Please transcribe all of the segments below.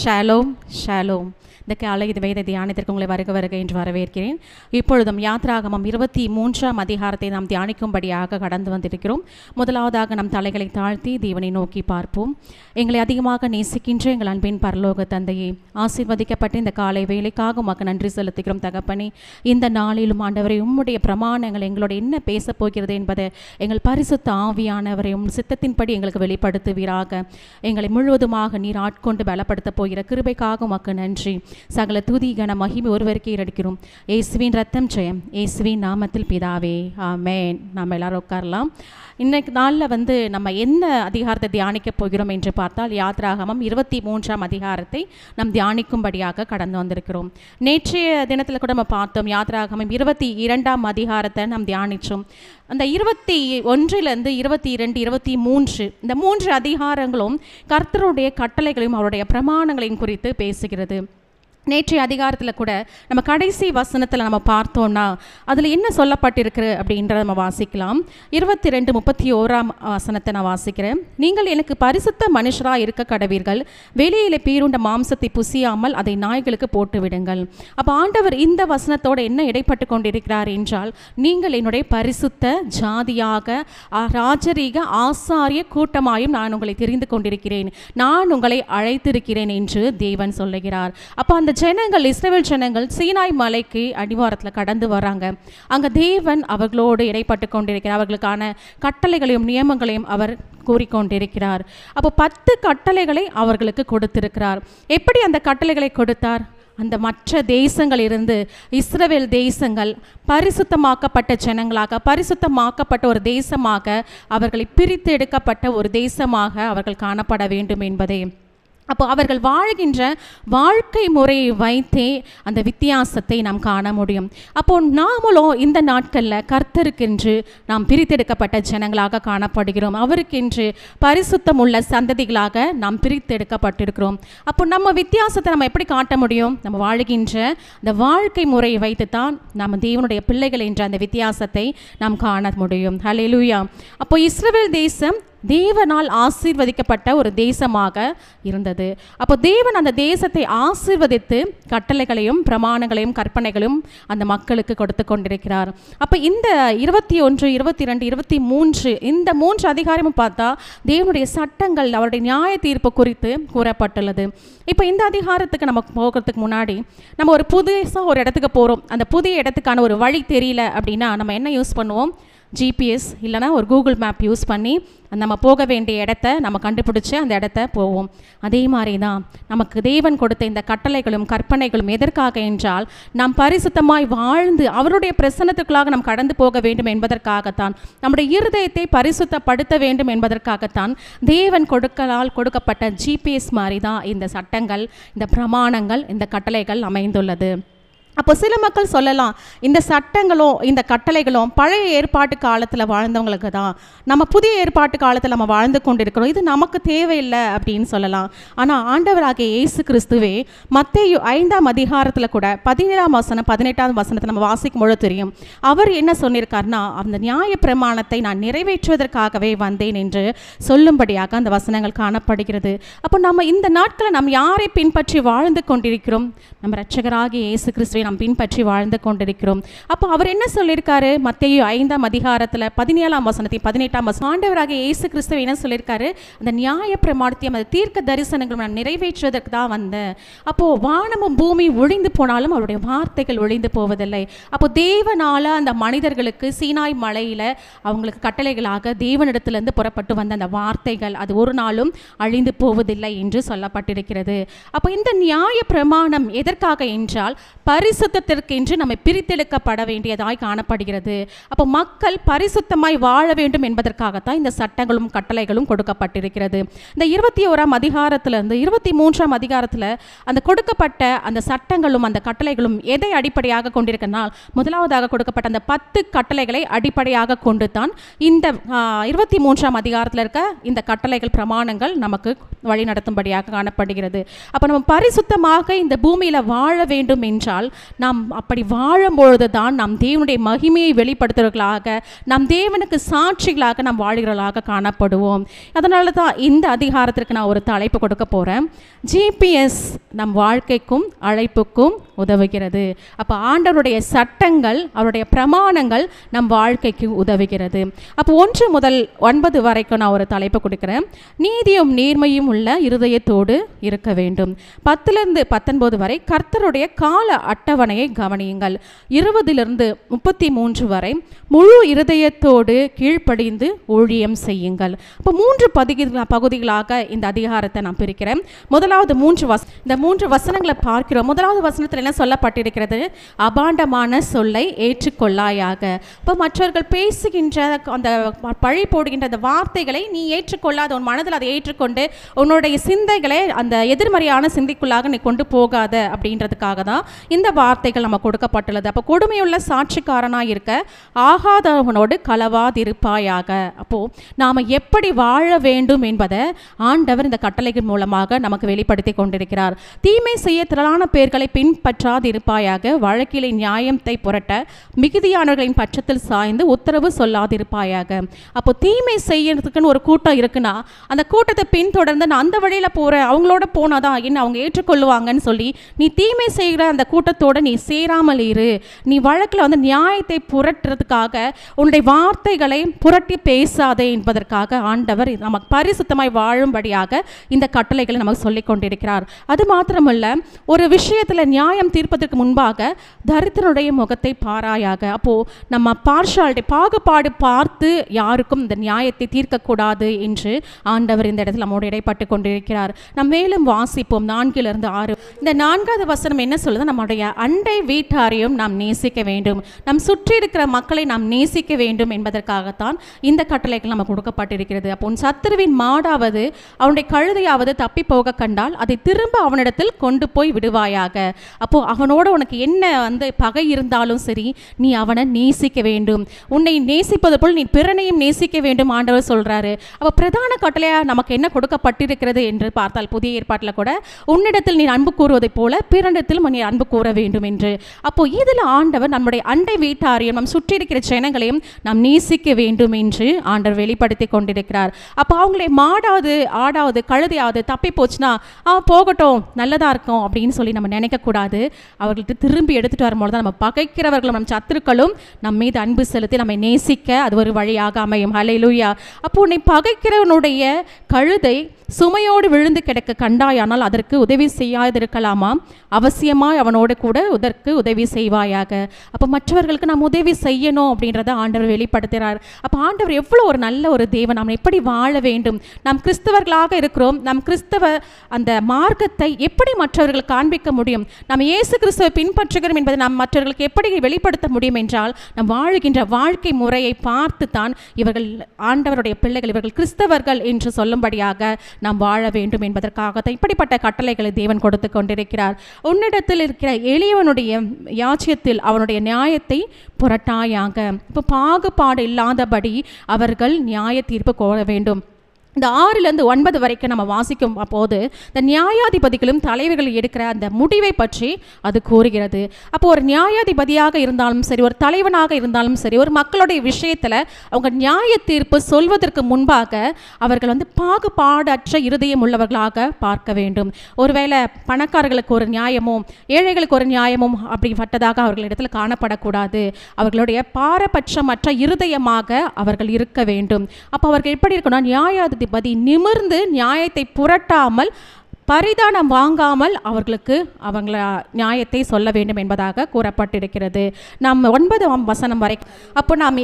Shalom Shalom. இந்த காலை இது வேத தியானத்திற்கு உங்களை வருக என்று வரவேற்கிறேன். இப்பொழுதும் யாத்ராகமம் 23ஆம் அதிகாரத்தை நாம் தியானிக்கும்படியாக கடந்து வந்திருக்கிறோம். முதலாவதாக நம் தலைகளை தாழ்த்தி தேவனை நோக்கி பார்ப்போம். எங்களை அதிகமாக நேசிக்கின்ற எங்கள் அன்பின் பரலோக தந்தையே, ஆசீர்வதிக்கப்பட்ட இந்த காலை வேலைக்காக உமக்கு நன்றி செலுத்துகிறோம் தகப்பனே. இந்த நாளிலும் ஆண்டவரை உம்முடைய பிரமாணங்கள் எங்களோட என்ன பேசப் போகிறது என்பதை எங்கள் பரிசுத்த ஆவியானவரை உம் சித்தத்தின்படி எங்களுக்கு வெளிப்படுத்துவீராக. எங்களை முழுவதுமாக நீர் ஆட்கொண்டு பலப்படுத்தப் போகிற கிருபைக்காக உமக்கு நன்றி. சகல துதி கன மகிமை ஒருவருக்கே எடுக்கிறோம். இயேசுவின் ரத்தம் ஜெயம், இயேசுவின் நாமத்தில் பிதாவே, ஆமென். நாம் எல்லாரும் உட்காரலாம். இன்னைக்கு நாளில் நம்ம என்ன அதிகாரத்தை தியானிக்க போகிறோம் என்று பார்த்தால் யாத்ராகமம் 23ஆம் அதிகாரத்தை நாம் தியானிக்கும்படியாக கடந்து வந்திருக்கிறோம். நேற்றைய தினத்தில் கூட நம்ம பார்த்தோம். யாத்ராகமம் 22ஆம் அதிகாரத்தை நாம் தியானித்தோம். அந்த 21 22 23 இந்த 3 அதிகாரங்களும் கர்த்தருடைய கட்டளைகளையும் அவருடைய பிரமாணங்களையும் குறித்து பேசுகிறது. நேற்றைய அதிகாரத்தில் கூட நம்ம கடைசி வசனத்தில் நம்ம பார்த்தோம்னா அதில் என்ன சொல்லப்பட்டிருக்கு அப்படின்றத நம்ம வாசிக்கலாம். 22:31 வசனத்தை நான் வாசிக்கிறேன். நீங்கள் எனக்கு பரிசுத்த மனுஷராக இருக்க கடவீர்கள், வெளியில் பீருண்ட மாம்சத்தை புசியாமல் அதை நாய்களுக்கு போட்டு விடுங்கள். அப்போ ஆண்டவர் இந்த வசனத்தோடு என்ன இடைப்பட்டு கொண்டிருக்கிறார் என்றால், நீங்கள் என்னுடைய பரிசுத்த ஜாதியாக ராஜரீக ஆசாரிய கூட்டமாயும் நான் உங்களை தெரிந்து கொண்டிருக்கிறேன், நான் உங்களை அழைத்திருக்கிறேன் என்று தேவன் சொல்லுகிறார். அப்போ அந்த ஜனங்கள், இஸ்ரவேல் ஜனங்கள் சீனாய் மலைக்கு அடிவாரத்தில் கடந்து வராங்க. அங்கே தேவன் அவர்களோடு இடைப்பட்டு கொண்டிருக்கிறார். அவர்களுக்கான கட்டளைகளையும் நியமங்களையும் அவர் கூறிக்கொண்டிருக்கிறார். அப்போ 10 கட்டளைகளை அவர்களுக்கு கொடுத்திருக்கிறார். எப்படி அந்த கட்டளைகளை கொடுத்தார்? அந்த மற்ற தேசங்களிலிருந்து இஸ்ரவேல் தேசங்கள் பரிசுத்தமாக்கப்பட்ட ஜனங்களாக, பரிசுத்தமாக்கப்பட்ட ஒரு தேசமாக, அவர்களை பிரித்து எடுக்கப்பட்ட ஒரு தேசமாக அவர்கள் காணப்பட வேண்டும் என்பதே. அப்போ அவர்கள் வாழ்கின்ற வாழ்க்கை முறையை வைத்தே அந்த வித்தியாசத்தை நாம் காண முடியும். அப்போது நாமளும் இந்த நாட்களில் கர்த்தருக்கென்று நாம் பிரித்தெடுக்கப்பட்ட ஜனங்களாக காணப்படுகிறோம். அவருக்கென்று பரிசுத்தம் உள்ள சந்ததிகளாக நாம் பிரித்தெடுக்கப்பட்டிருக்கிறோம். அப்போ நம்ம வித்தியாசத்தை நம்ம எப்படி காட்ட முடியும்? நம்ம வாழ்கின்ற அந்த வாழ்க்கை முறையை வைத்து தான் நம்ம தேவனுடைய பிள்ளைகள் என்ற அந்த வித்தியாசத்தை நாம் காண முடியும். ஹல்லேலூயா. அப்போ இஸ்ரவேல் தேசம் தேவனால் ஆசீர்வதிக்கப்பட்ட ஒரு தேசமாக இருந்தது. அப்போ தேவன் அந்த தேசத்தை ஆசீர்வதித்து கட்டளைகளையும் பிரமாணங்களையும் கற்பனைகளையும் அந்த மக்களுக்கு கொடுத்து கொண்டிருக்கிறார். அப்போ இந்த 21, 22, 23 இந்த 3 அதிகாரமும் பார்த்தா தேவனுடைய சட்டங்கள், அவருடைய நியாய தீர்ப்பு குறித்து கூறப்பட்டுள்ளது. இப்போ இந்த அதிகாரத்துக்கு நம்ம போகிறதுக்கு முன்னாடி நம்ம ஒரு புதுசாக ஒரு இடத்துக்கு போகிறோம். அந்த புதிய இடத்துக்கான ஒரு வழி தெரியல அப்படின்னா நம்ம என்ன யூஸ் பண்ணுவோம்? ஜிபிஎஸ் இல்லைனா ஒரு கூகுள் மேப் யூஸ் பண்ணி நம்ம போக வேண்டிய இடத்த நம்ம கண்டுபிடிச்சி அந்த இடத்த போவோம். அதே மாதிரி தான் நமக்கு தேவன் கொடுத்த இந்த கட்டளைகளும் கற்பனைகளும் எதற்காக என்றால், நாம் பரிசுத்தமாய் வாழ்ந்து அவருடைய பிரசன்னத்துக்குள்ளாக நாம் கடந்து போக வேண்டும் என்பதற்காகத்தான், நம்முடைய இருதயத்தை பரிசுத்தப்படுத்த வேண்டும் என்பதற்காகத்தான் தேவன் கொடுக்கப்பட்ட ஜிபிஎஸ் மாதிரி தான் இந்த சட்டங்கள், இந்த பிரமாணங்கள், இந்த கட்டளைகள் அமைந்துள்ளது. அப்போ சில மக்கள் சொல்லலாம், இந்த சட்டங்களும் இந்த கட்டளைகளும் பழைய ஏற்பாட்டு காலத்தில் வாழ்ந்தவங்களுக்கு தான், நம்ம புதிய ஏற்பாட்டு காலத்தில் நம்ம வாழ்ந்து கொண்டிருக்கிறோம், இது நமக்கு தேவையில்லை அப்படின்னு சொல்லலாம். ஆனால் ஆண்டவராகிய இயேசு கிறிஸ்துவே மத்தேயு 5ஆம் அதிகாரத்தில் கூட 17ஆம் வசனம் 18ஆம் வசனத்தை நம்ம வாசிக்கும் பொழுது தெரியும், அவர் என்ன சொன்னிருக்காருன்னா, அந்த நியாய பிரமாணத்தை நான் நிறைவேற்றுவதற்காகவே வந்தேன் என்று சொல்லும்படியாக அந்த வசனங்கள் காணப்படுகிறது. அப்போ நம்ம இந்த நாட்களை நாம் யாரை பின்பற்றி வாழ்ந்து கொண்டிருக்கிறோம்? நம்ம இரட்சகராகிய இயேசு கிறிஸ்துவை நாம் பின்பற்றி வாழ்ந்து கொண்டிருக்கிறோம். அப்போ அவர் என்ன சொல்லியிருக்காரு? மத்தேயு 5ஆம் அதிகாரத்தில் 17ஆம் வசனத்தை 18ஆம் வசனம் ஆண்டவராகிய இயேசு கிறிஸ்துவை என்ன சொல்லியிருக்காரு? அந்த நியாய பிரமாணத்தையும் அந்த தீர்க்க தரிசனங்களும் நான் நிறைவேற்றுவதற்கு தான் வந்தேன். அப்போது வானமும் பூமி ஒழிந்து போனாலும் அவருடைய வார்த்தைகள் ஒழிந்து போவதில்லை. அப்போ தேவனால அந்த மனிதர்களுக்கு சீனாய் மலையில் அவங்களுக்கு கட்டளைகளாக தேவனிடத்திலிருந்து புறப்பட்டு வந்த அந்த வார்த்தைகள் அது ஒரு நாளும் அழிந்து போவதில்லை என்று சொல்லப்பட்டிருக்கிறது. அப்போ இந்த நியாய பிரமாணம் எதற்காக என்றால், பரிசுத்தத்திற்கென்று நம்ம பிரித்தெடுக்கப்பட வேண்டியதாய் காணப்படுகிறது. அப்போ மக்கள் பரிசுத்தமாய் வாழ வேண்டும் என்பதற்காகத்தான் இந்த சட்டங்களும் கட்டளைகளும் கொடுக்கப்பட்டிருக்கிறது. இந்த 21ஆம் அதிகாரத்திலிருந்து 23ஆம் அதிகாரத்தில் அந்த கொடுக்கப்பட்ட அந்த சட்டங்களும் அந்த கட்டளைகளும் எதை அடிப்படையாக கொண்டிருக்கனால், முதலாவதாக கொடுக்கப்பட்ட அந்த 10 கட்டளைகளை அடிப்படையாக கொண்டு தான் இந்த 23ஆம் அதிகாரத்தில் இருக்க இந்த கட்டளைகள் பிரமாணங்கள் நமக்கு வழி நடத்தும்படியாக காணப்படுகிறது. அப்போ நம்ம பரிசுத்தமாக இந்த பூமியில் வாழ வேண்டும் என்றால் நாம் அப்படி வாழும்பொழுது தான் நாம் தேவனுடைய மகிமையை வெளிப்படுத்துவர்களாக, நம் தேவனுக்கு சாட்சிகளாக நாம் வாழ்கிறவர்களாக காணப்படுவோம். அதனால தான் இந்த அதிகாரத்திற்கு நான் ஒரு தலைப்பு கொடுக்க போகிறேன். ஜிபிஎஸ் நம் வாழ்க்கைக்கும் அழைப்புக்கும் உதவுகிறது. அப்போ ஆண்டவருடைய சட்டங்கள், அவருடைய பிரமாணங்கள் நம் வாழ்க்கைக்கு உதவுகிறது. அப்போ 1 முதல் 9 வரைக்கும் நான் ஒரு தலைப்பு கொடுக்குறேன். நீதியும் நேர்மையும் உள்ள இருதயத்தோடு இருக்க வேண்டும். 10லிருந்து 19 வரை கர்த்தருடைய கால அட்டவணையை கவனியுங்கள். 20லிருந்து 33 வரை முழு இருதயத்தோடு கீழ்ப்படிந்து ஊழியம் செய்யுங்கள். இப்போ 3 பகுதிகளாக இந்த அதிகாரத்தை நான் பிரிக்கிறேன். முதலாவது 3 வசனங்களை பார்க்கிறோம். முதலாவது வசனத்தில் என்ன சொல்லப்பட்டிருக்கிறது? அபாண்டமான சொல்லை ஏற்றுக்கொள்ளாயாக. இப்போ மற்றவர்கள் பேசுகின்ற அந்த பழி போடுகின்ற அந்த வார்த்தைகளை நீ ஏற்றுக்கொள்ளாத, உன் மனதில் அதை ஏற்றுக்கொண்டு உன்னுடைய சிந்தைகளை அந்த எதிர்மறையான சிந்தைக்குள்ளாக நீ கொண்டு போகாத அப்படின்றதுக்காக தான் இந்த வார்த்தைகள் நம்ம கொடுக்கப்பட்டுள்ளது. அப்போ கொடுமையுள்ள சாட்சிக்காரனாக இருக்க ஆகாதவனோடு களவாதிருப்பாயாக. அப்போது நாம் எப்படி வாழ வேண்டும் என்பதை ஆண்டவர் இந்த கட்டளைகள் மூலமாக நமக்கு வெளிப்படுத்தி கொண்டிருக்கிறார். தீமை செய்ய திரளான பேர்களை பின்பற்றாதிருப்பாயாக. வழக்கிலே நியாயத்தை புரட்ட மிகுதியானவர்களின் பட்சத்தில் சாய்ந்து உத்தரவு சொல்லாதிருப்பாயாக. அப்போ தீமை செய்யறதுக்குன்னு ஒரு கூட்டம் இருக்குன்னா அந்த கூட்டத்தை பின்தொடர்ந்து நான் அந்த வழியில் போகிறேன், அவங்களோட போனாதான் என்ன அவங்க ஏற்றுக்கொள்ளுவாங்கன்னு சொல்லி நீ தீமை செய்கிற அந்த கூட்டத்தோடு நீ சேராமல் இரு. நீ வழக்கில் வந்து நியாயத்தை புரட்டுறதுக்காக உன்னுடைய வார்த்தைகளை புரட்டி பேசாதே என்பதற்காக ஆண்டவர் நமக்கு பரிசுத்தமாய் வாழும்படியாக இந்த கட்டளைகளை நமக்கு சொல்லிக் கொண்டிருக்கிறார். அது மாத்திரமல்ல, ஒரு விஷயத்தில் நியாயம் தீர்ப்பதற்கு முன்பாக தரித்திரனுடைய முகத்தை பாராயாக. அப்போது நம்ம பார்ஷாலிட்டி, பாகுபாடு பார்த்து யாருக்கும் இந்த நியாயத்தை தீர்க்கக்கூடாது என்று ஆண்டவர் இந்த இடத்துல நம்மோடு இடைப்பட்டு கொண்டிருக்கிறார். நம்ம மேலும் வாசிப்போம் 4லிருந்து 6. இந்த 4வது வசனம் என்ன சொல்லுது? நம்முடைய அண்டை வீட்டாரையும் நாம் நேசிக்க வேண்டும், நம் சுற்றி இருக்கிற மக்களை நாம் நேசிக்க வேண்டும் என்பதற்காகத்தான் இந்த கட்டளைகள் நமக்கு கொடுக்கப்பட்டிருக்கிறது. அப்போ உன் சத்துருவின் மாடாவது அவனுடைய கழுதையாவது தப்பி போக கண்டால் அதை திரும்ப அவனிடத்தில் கொண்டு போய் விடுவாயாக. அப்போ அவனோட உனக்கு என்ன வந்து பகை இருந்தாலும் சரி, நீ அவனை நேசிக்க வேண்டும். உன்னை நேசிப்பது போல் நீ பிறனையும் நேசிக்க வேண்டும் ஆண்டவர் சொல்றாரு. அப்போ பிரதான கட்டளையா நமக்கு என்ன கொடுக்கப்பட்டிருக்கிறது என்று பார்த்தால் புதிய ஏற்பாட்டில் கூட உன்னிடத்தில் நீ அன்பு கூறுவதை போல பிறனிடத்தில் நீ அன்பு கூற வேண்டும் என்று. அப்போ இதில் ஆண்டவர் நம்முடைய அண்டை வீட்டாரையும் நம் சுற்றி இருக்கிற ஜனங்களையும் நாம் நேசிக்க வேண்டும் என்று ஆண்டவர் வெளிப்படுத்தி கொண்டிருக்கிறார். அப்போ அவங்களுடைய மாடாவது ஆடாவது கழுதையாவது தப்பி போச்சுன்னா போகட்டும் நல்லதா இருக்கும் அப்படின்னு சொல்லி நம்ம நினைக்கக்கூடாது. அவர்கள்ட்ட திரும்பி எடுத்துட்டு வரும்போது தான் நம்ம பகைக்கிறவர்களும் நம் சத்துருக்களும் நம் மீது அன்பு செலுத்தி நம்மை நேசிக்க அது ஒரு வழியாக அமையும். ஹல்லேலூயா. அப்போ உன்னை பகைக்கிறவனுடைய கழுதை சுமையோடு விழுந்து கிடக்க கண்டாயானால் அதற்கு உதவி செய்யாதிருக்கலாமா? அவசியமாய் அவனோடு கூட அதற்கு உதவி செய்வாயாக. அப்போ மற்றவர்களுக்கு நாம் உதவி செய்யணும் அப்படின்றத ஆண்டவர் வெளிப்படுத்துகிறார். அப்போ ஆண்டவர் எவ்வளோ ஒரு நல்ல ஒரு தேவன், நாம் எப்படி வாழ வேண்டும், நாம் கிறிஸ்தவர்களாக இருக்கிறோம், நம் கிறிஸ்தவ அந்த மார்க்கத்தை எப்படி மற்றவர்களுக்கு காண்பிக்க முடியும், நம்ம இயேசு கிறிஸ்துவை பின்பற்றுகிறோம் என்பதை நாம் மற்றவர்களுக்கு எப்படி வெளிப்படுத்த முடியும் என்றால் நம் வாழுகின்ற வாழ்க்கை முறையை பார்த்து தான் இவர்கள் ஆண்டவருடைய பிள்ளைகள், இவர்கள் கிறிஸ்தவர்கள் என்று சொல்லும்படியாக நாம் வாழ வேண்டும் என்பதற்காக இப்படிப்பட்ட கட்டளைகளை தேவன் கொடுத்து கொண்டிருக்கிறார். உன்னிடத்தில் இருக்கிற எளியவனுடைய யாச்சியத்தில் அவனுடைய நியாயத்தை புரட்டாயாக. இப்போ பாகுபாடு இல்லாதபடி அவர்கள் நியாய தீர்ப்பு கோர வேண்டும். இந்த 6லிருந்து 9 வரைக்கும் நம்ம வாசிக்கும் போது இந்த நியாயாதிபதிகளும் தலைவர்கள் எடுக்கிற அந்த முடிவை பற்றி அது கூறுகிறது. அப்போ ஒரு நியாயாதிபதியாக இருந்தாலும் சரி, ஒரு தலைவனாக இருந்தாலும் சரி, ஒரு மக்களுடைய விஷயத்தில் அவங்க நியாய தீர்ப்பு சொல்வதற்கு முன்பாக அவர்கள் வந்து பாகுபாடற்ற இருதயம் உள்ளவர்களாக பார்க்க வேண்டும். ஒருவேளை பணக்காரர்களுக்கு ஒரு நியாயமும் ஏழைகளுக்கு ஒரு நியாயமும் அப்படிப்பட்டதாக அவர்களிடத்தில் காணப்படக்கூடாது. அவர்களுடைய பாரபட்சமற்ற இருதயமாக அவர்கள் இருக்க வேண்டும். அப்போ அவர்கள் எப்படி இருக்கணும்? நியாயாதிபதி நிமிர்ந்து நியாயத்தை புரட்டாமல் பரிதானம் வாங்காமல் அவர்களுக்கு அவங்கள நியாயத்தை சொல்ல வேண்டும் என்பதாக கூறப்பட்டிருக்கிறது. நாம் 9ஆம் வசனம் வரை. அப்போ நாம்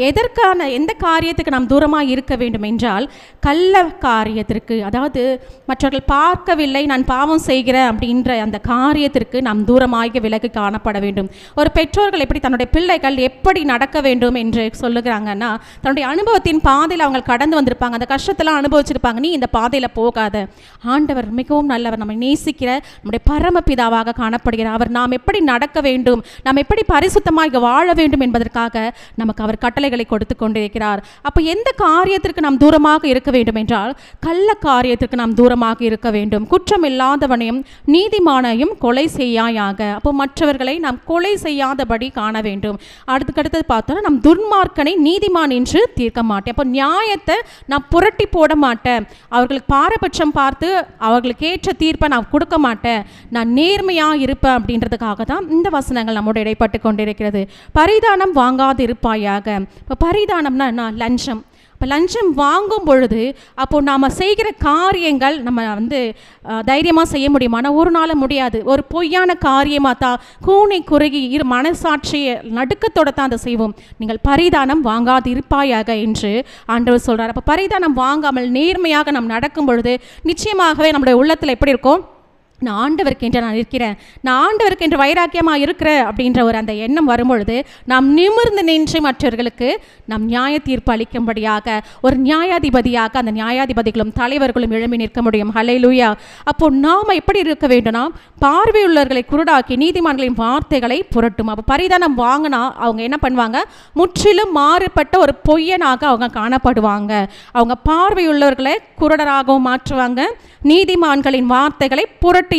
எந்த காரியத்துக்கு நாம் தூரமாக இருக்க வேண்டும் என்றால் கள்ள காரியத்திற்கு, அதாவது மற்றவர்கள் பார்க்கவில்லை நான் பாவம் செய்கிறேன் அப்படின்ற அந்த காரியத்திற்கு நாம் தூரமாக விலகி காணப்பட வேண்டும். ஒரு பெற்றோர்கள் எப்படி தன்னுடைய பிள்ளைகள் எப்படி நடக்க வேண்டும் என்று சொல்லுகிறாங்கன்னா, தன்னுடைய அனுபவத்தின் பாதையில் அவங்க கடந்து வந்திருப்பாங்க, அந்த கஷ்டத்தெல்லாம் அனுபவிச்சிருப்பாங்க, நீ இந்த பாதையில் போகாத. ஆண்டவர் மிகவும் நல்லவர். அவர் நம்மை நேசிக்கிற நம்முடைய பரமபிதாவாக காணப்படுகிறார். அவர் நாம் எப்படி நடக்க வேண்டும், நாம் எப்படி பரிசுத்தமாக வாழ வேண்டும் என்பதற்காக நமக்கு அவர் கட்டளைகளை கொடுத்து கொண்டிருக்கிறார். அப்போ எந்த காரியத்திற்கு நாம் தூரமாக இருக்க வேண்டும் என்றால் கள்ள காரியத்திற்கு நாம் தூரமாக இருக்க வேண்டும். குற்றம் இல்லாதவனையும் நீதிமானையும் கொலை செய்யாயாக. அப்போ மற்றவர்களை நாம் கொலை செய்யாதபடி காண வேண்டும். அடுத்தது பார்த்தோன்னா நம் துன்மார்க்கனை நீதிமான் என்று தீர்க்க மாட்டேன். அப்போ நியாயத்தை நான் புரட்டி போட மாட்டேன், அவர்களுக்கு பாரபட்சம் பார்த்து அவர்களுக்கு ஏற்ற தீர்ப்பை நான் கொடுக்க மாட்டேன், நான் நேர்மையாக இருப்பேன் அப்படின்றதுக்காக தான் இந்த வசனங்கள் நம்மோடு இடைப்பட்டு கொண்டிருக்கிறது. பரிதானம் வாங்காது இருப்பாயாக. இப்போ பரிதானம்னா என்ன? லஞ்சம். இப்போ லஞ்சம் வாங்கும் பொழுது அப்போது நாம் செய்கிற காரியங்கள் நம்ம தைரியமாக செய்ய முடியுமா? ஆனால் ஒரு நாள் முடியாது. ஒரு பொய்யான காரியமாக தான் கூனை குறுகி மனசாட்சியை நடுக்கத்தோட தான் அதை செய்வோம். நீங்கள் பரிதானம் வாங்காது இருப்பாயாக என்று ஆண்டவர் சொல்கிறார். அப்போ பரிதானம் வாங்காமல் நேர்மையாக நாம் நடக்கும் பொழுது நிச்சயமாகவே நம்முடைய உள்ளத்தில் எப்படி இருக்கும்? நான் ஆண்டவருக்கு என்று நான் இருக்கிறேன், நான் ஆண்டவருக்கு என்று வைராக்கியமாக இருக்கிறேன் அப்படின்ற ஒரு அந்த எண்ணம் வரும்பொழுது நாம் நிமிர்ந்து நின்று மற்றவர்களுக்கு நாம் நியாய தீர்ப்பு அளிக்கும்படியாக ஒரு நியாயாதிபதியாக அந்த நியாயாதிபதிகளும் தலைவர்களும் எழும்பி நிற்க முடியும். ஹல்லேலூயா. அப்போ நாம் எப்படி இருக்க வேண்டும்னா பார்வையுள்ளவர்களை குருடாக்கி நீதிமான்களின் வார்த்தைகளை புரட்டும். அப்போ பரிதானம் வாங்கினா அவங்க என்ன பண்ணுவாங்க? முற்றிலும் மாறுபட்ட ஒரு பொய்யனாக அவங்க காணப்படுவாங்க. அவங்க பார்வையுள்ளவர்களை குருடராகவும் மாற்றுவாங்க, நீதிமான்களின் வார்த்தைகளை புரட்டியும்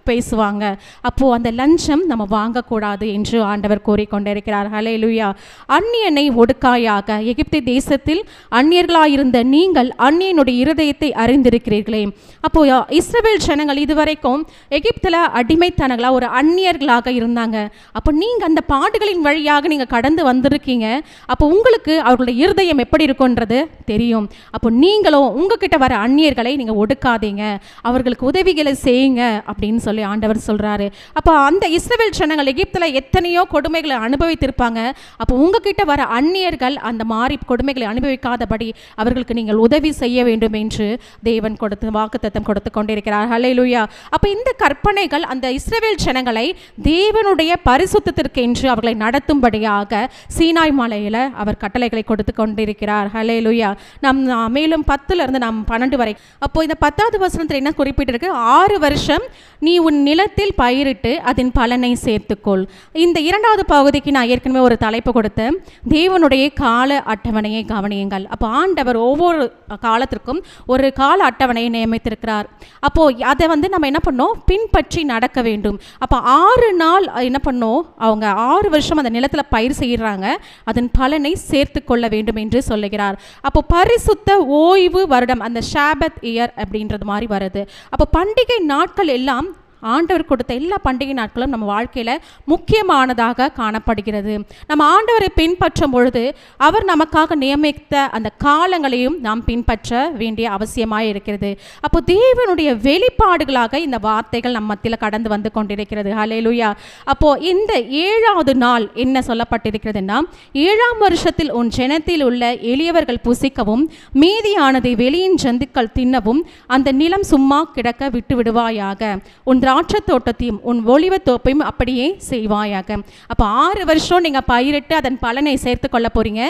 பேசுவாங்க. அப்போது அந்த லஞ்சம் நம்ம வாங்கக்கூடாது என்று ஆண்டவர் கூறிக்கொண்டிருக்கிறார். ஹல்லேலூயா. அந்நியனை ஒடுக்காயாக. எகிப்து தேசத்தில் அந்நியர்களாயிருந்த நீங்கள் அந்நியனுடைய இருதயத்தை அறிந்திருக்கிறீர்களே. அப்போது இஸ்ரவேல் ஜனங்கள் இதுவரைக்கும் எகிப்தில் அடிமைத்தனங்களாக ஒரு அந்நியர்களாக இருந்தாங்க. அப்போ நீங்கள் அந்த பாடுகளின் வழியாக நீங்கள் கடந்து வந்திருக்கீங்க. அப்போ உங்களுக்கு அவர்களுடைய இருதயம் எப்படி இருக்குன்றது தெரியும். அப்போ நீங்களும் உங்ககிட்ட வர அந்நியர்களை நீங்கள் ஒடுக்காதீங்க, அவர்களுக்கு உதவிகளை செய்யுங்க அப்படின்னு சொல்லி ஆண்டவர் சொல்றாரு. அப்போ அந்த இஸ்ரவேல் ஜனங்கள் எகிப்தில் எத்தனையோ கொடுமைகளை அனுபவித்திருப்பாங்க. அப்போ உங்ககிட்ட வர அந்நியர்கள் அந்த மாதிரி கொடுமைகளை அனுபவிக்காதபடி அவர்களுக்கு நீங்கள் உதவி செய்ய வேண்டும் என்று தேவன் வாக்குத்தத்தம் கொடுத்து கொண்டிருக்கிறார். ஹல்லேலூயா. அப்போ இந்த கற்பனைகள் அந்த இஸ்ரவேல் ஜனங்களை தேவனுடைய பரிசுத்தத்திற்கு என்று அவர்களை நடத்தும்படியாக சீனாய் மலையில் அவர் கட்டளைகளை கொடுத்து கொண்டிருக்கிறார். ஹல்லேலூயா. நாம் மேலும் 10 நாம் 12 வரை. அப்போ இந்த 10வது வசனத்தில் என்ன குறிப்பிட்டிருக்கு? 6 வருஷம் நீ உன் நிலத்தில் பயிரிட்டு அதன் பலனை சேர்த்துக்கொள். இந்த 2வது பகுதிக்கு நான் ஏற்கனவே ஒரு தலைப்பு கொடுத்தேன், தேவனுடைய கால அட்டவணையை கவனியுங்கள். அப்போ ஆண்டவர் ஒவ்வொரு காலத்திற்கும் ஒரு கால அட்டவணையை நியமித்திருக்கிறார். அப்போது அதை நம்ம என்ன பண்ணோம்? பின்பற்றி நடக்க வேண்டும். அப்போ 6 நாள் என்ன பண்ணோம்? அவங்க 6 வருஷம் அந்த நிலத்தில் பயிர் செய்கிறாங்க, அதன் பலனை சேர்த்து கொள்ள வேண்டும் என்று சொல்லுகிறார். அப்போ பரிசுத்த ஓய்வு வருடம், அந்த ஷாபத் இயர் அப்படின்றது மாதிரி வருது. அப்போ பண்டிகை நாட்கள் எல்லாம் ஆண்டவர் கொடுத்த எல்லா பண்டிகை நாட்களும் நம்ம வாழ்க்கையில் முக்கியமானதாக காணப்படுகிறது. நம்ம ஆண்டவரை பின்பற்றும் பொழுது அவர் நமக்காக நியமித்த அந்த காலங்களையும் நாம் பின்பற்ற வேண்டிய அவசியமாக இருக்கிறது. அப்போ தேவனுடைய வெளிப்பாடுகளாக இந்த வார்த்தைகள் நம்ம மத்தியில் கடந்து வந்து கொண்டிருக்கிறது. ஹல்லேலூயா. அப்போது இந்த 7வது நாள் என்ன சொல்லப்பட்டிருக்கிறதுனா, 7ஆம் வருஷத்தில் உன் ஜனத்தில் உள்ள எளியவர்கள் புசிக்கவும் மீதியானதை வெளியின் ஜந்துக்கள் தின்னவும் அந்த நிலம் சும்மா கிடக்க விட்டு விடுவாயாக. உன் திராட்சை தோட்டத்தையும் உன் ஒலிவ தோப்பையும் அப்படியே செய்வாயாக. அப்போ 6 வருஷம் நீங்கள் பயிரிட்டு அதன் பலனை சேர்த்து கொள்ள போகிறீங்க.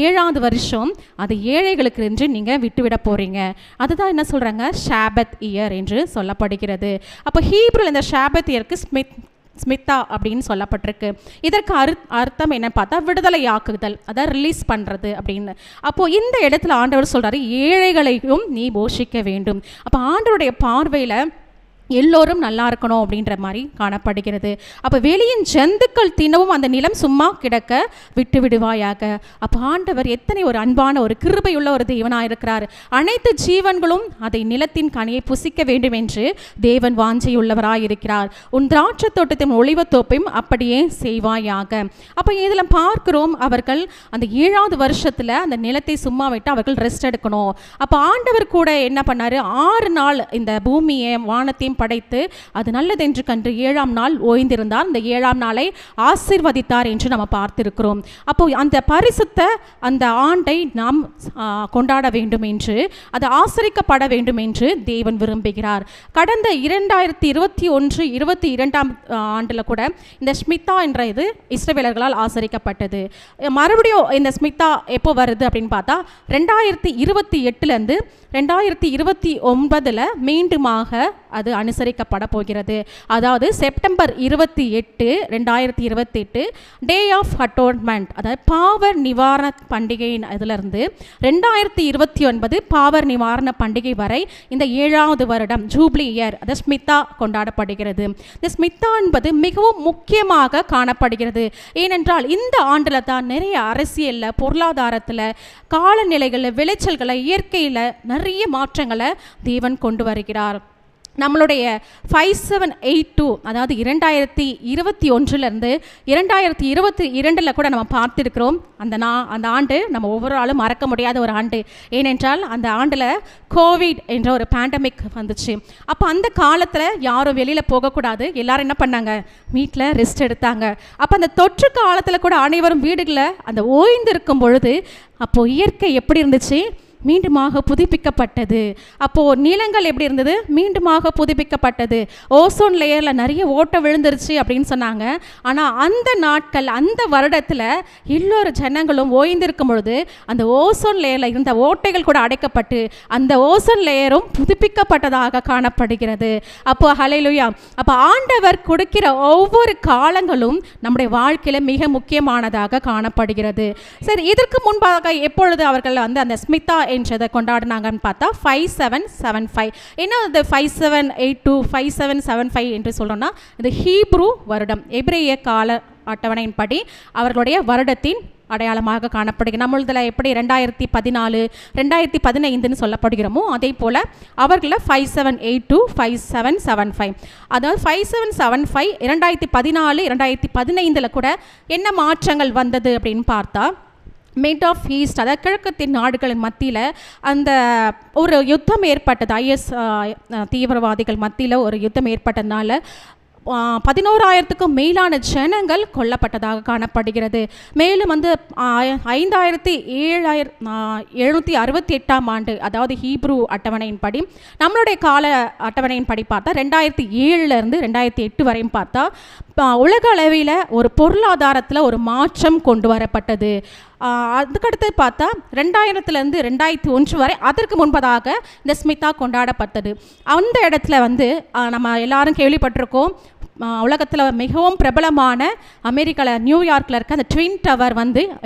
7வது வருஷம் அது ஏழைகளுக்கு என்று நீங்கள் விட்டுவிட போகிறீங்க. அதுதான் என்ன சொல்கிறாங்க? ஷாபத் இயர் என்று சொல்லப்படுகிறது. அப்போ ஹீப்ருல இந்த ஷாபத் இயருக்கு ஸ்மித்தா அப்படின்னு சொல்லப்பட்டிருக்கு. இதற்கு அர்த்தம் என்ன பார்த்தா விடுதலையாக்குதல், அதை ரிலீஸ் பண்ணுறது அப்படின்னு. அப்போது இந்த இடத்துல ஆண்டவர் சொல்கிறாரு, ஏழைகளையும் நீ போஷிக்க வேண்டும். அப்போ ஆண்டவருடைய பார்வையில் எல்லோரும் நல்லா இருக்கணும் அப்படின்ற மாதிரி காணப்படுகிறது. அப்போ வெளியின் ஜந்துக்கள் தினவும் அந்த நிலம் சும்மா கிடக்க விட்டு விடுவாயாக. அப்போ ஆண்டவர் எத்தனை ஒரு அன்பான ஒரு கிருபையுள்ள ஒரு தேவனாக இருக்கிறார். அனைத்து ஜீவன்களும் அதை நிலத்தின் கனியை புசிக்க வேண்டும் என்று தேவன் வாஞ்சையுள்ளவராக இருக்கிறார். உன் திராட்சை தோட்டத்தின் ஒலிவத்தோப்பையும் அப்படியே செய்வாயாக. அப்போ இதில் பார்க்கிறோம், அவர்கள் அந்த 7வது வருஷத்தில் அந்த நிலத்தை சும்மா விட்டு அவர்கள் ரெஸ்ட் எடுக்கணும். அப்போ ஆண்டவர் கூட என்ன பண்ணார்? 6 நாள் இந்த பூமியை வானத்தையும் படைத்து அது நல்லதென்று கண்டு 7ஆம் நாள் ஓய்ந்திருந்தார். அந்த 7ஆம் நாளை ஆசீர்வதித்தார் என்று நம்ம பார்த்திருக்கிறோம். அப்போ அந்த பரிசுத்த அந்த ஆண்டை நாம் கொண்டாட வேண்டும் என்று, அது ஆசரிக்கப்பட வேண்டும் என்று தேவன் விரும்புகிறார். கடந்த 2021-22ஆம் ஆண்டில் கூட இந்த ஸ்மித்தா என்ற இது இஸ்ரவேலர்களால் ஆசரிக்கப்பட்டது. மறுபடியும் இந்த ஸ்மித்தா எப்போ வருது அப்படின்னு பார்த்தா 2028 2029 மீண்டுமாக அது அனுசரிக்கப்பட போகிறது. அதாவது செப்டம்பர் 28, 2028 டே ஆஃப் அட்டோன்மெண்ட், அதாவது பாவர் நிவாரண பண்டிகையின் இதிலிருந்து 2029 பாவர் நிவாரண பண்டிகை வரை இந்த 7வது வருடம் ஜூப்ளி இயர், அதாவது ஸ்மிதா கொண்டாடப்படுகிறது. இந்த ஸ்மிதா என்பது மிகவும் முக்கியமாக காணப்படுகிறது. ஏனென்றால் இந்த ஆண்டில் தான் நிறைய அரசியலில், பொருளாதாரத்தில், காலநிலைகளில், விளைச்சல்களை, இயற்கையில் நிறைய மாற்றங்களை தேவன் கொண்டு வருகிறார். நம்மளுடைய 5782, அதாவது 2021 2022 கூட நம்ம பார்த்துருக்கிறோம். அந்த ஆண்டு நம்ம ஒவ்வொரு ஆளும் மறக்க முடியாத ஒரு ஆண்டு. ஏனென்றால் அந்த ஆண்டில் கோவிட் என்ற ஒரு பேண்டமிக் வந்துச்சு. அப்போ அந்த காலத்தில் யாரும் வெளியில் போகக்கூடாது, எல்லாரும் என்ன பண்ணாங்க, வீட்டில் ரெஸ்ட் எடுத்தாங்க. அப்போ அந்த தொற்று காலத்தில் கூட அனைவரும் வீடுகளில் அந்த ஓய்ந்திருக்கும் பொழுது அப்போது இயற்கை எப்படி இருந்துச்சு, மீண்டுமாக புதுப்பிக்கப்பட்டது. அப்போது நிலங்கள் எப்படி இருந்தது, மீண்டுமாக புதுப்பிக்கப்பட்டது. ஓசோன் லேயரில் நிறைய ஓட்டை விழுந்துருச்சு அப்படின்னு சொன்னாங்க. ஆனால் அந்த நாட்கள், அந்த வருடத்தில் எல்லோரும் ஜனங்களும் ஓய்ந்திருக்கும் பொழுது அந்த ஓசோன் லேயரில் இருந்த ஓட்டைகள் கூட அடைக்கப்பட்டு அந்த ஓசோன் லேயரும் புதுப்பிக்கப்பட்டதாக காணப்படுகிறது. அப்போது ஹல்லேலூயா. அப்போ ஆண்டவர் கொடுக்கிற ஒவ்வொரு காலங்களும் நம்முடைய வாழ்க்கையில் மிக முக்கியமானதாக காணப்படுகிறது. சரி, இதற்கு முன்பாக எப்பொழுது அவர்கள் அந்த ஸ்மிதா என்றதை கொண்டாடினாங்கன்னு பார்த்தா 5775. என்ன இது 5782 5775 என்று சொல்கிறோன்னா, இது ஹீப்ரு வருடம், எபிரேய கால அட்டவணையின்படி அவர்களுடைய வருடத்தின் அடையாளமாக காணப்படுகிறது. நம்மளதில் எப்படி 2014 2015 சொல்லப்படுகிறோமோ அதே போல் அவர்களில் 5782 5775. அதாவது 5775 2014 2015 கூட என்ன மாற்றங்கள் வந்தது அப்படின்னு பார்த்தா, மிட் ஆஃப் ஈஸ்ட், அதாவது கிழக்கத்தின் நாடுகளின் மத்தியில் அந்த ஒரு யுத்தம் ஏற்பட்டது. IS தீவிரவாதிகள் மத்தியில் ஒரு யுத்தம் ஏற்பட்டதுனால 11,000க்கும் மேலான ஜனங்கள் கொல்லப்பட்டதாக காணப்படுகிறது. மேலும் 5768 ஆண்டு, அதாவது ஹீப்ரு அட்டவணையின்படி, நம்மளுடைய கால அட்டவணையின்படி பார்த்தா 2007 2008 வரையும் பார்த்தா உலக அளவில் ஒரு பொருளாதாரத்தில் ஒரு மாற்றம் கொண்டு வரப்பட்டது. அதுக்கடுத்து பார்த்தா 2000 2001 வரை, அதற்கு முன்பதாக இந்த ஸ்மிதா கொண்டாடப்பட்டது. அந்த இடத்துல நம்ம எல்லாரும் கேள்விப்பட்டிருக்கோம், உலகத்தில் மிகவும் பிரபலமான அமெரிக்காவில் நியூயார்க்கில் இருக்க அந்த ட்வின் டவர்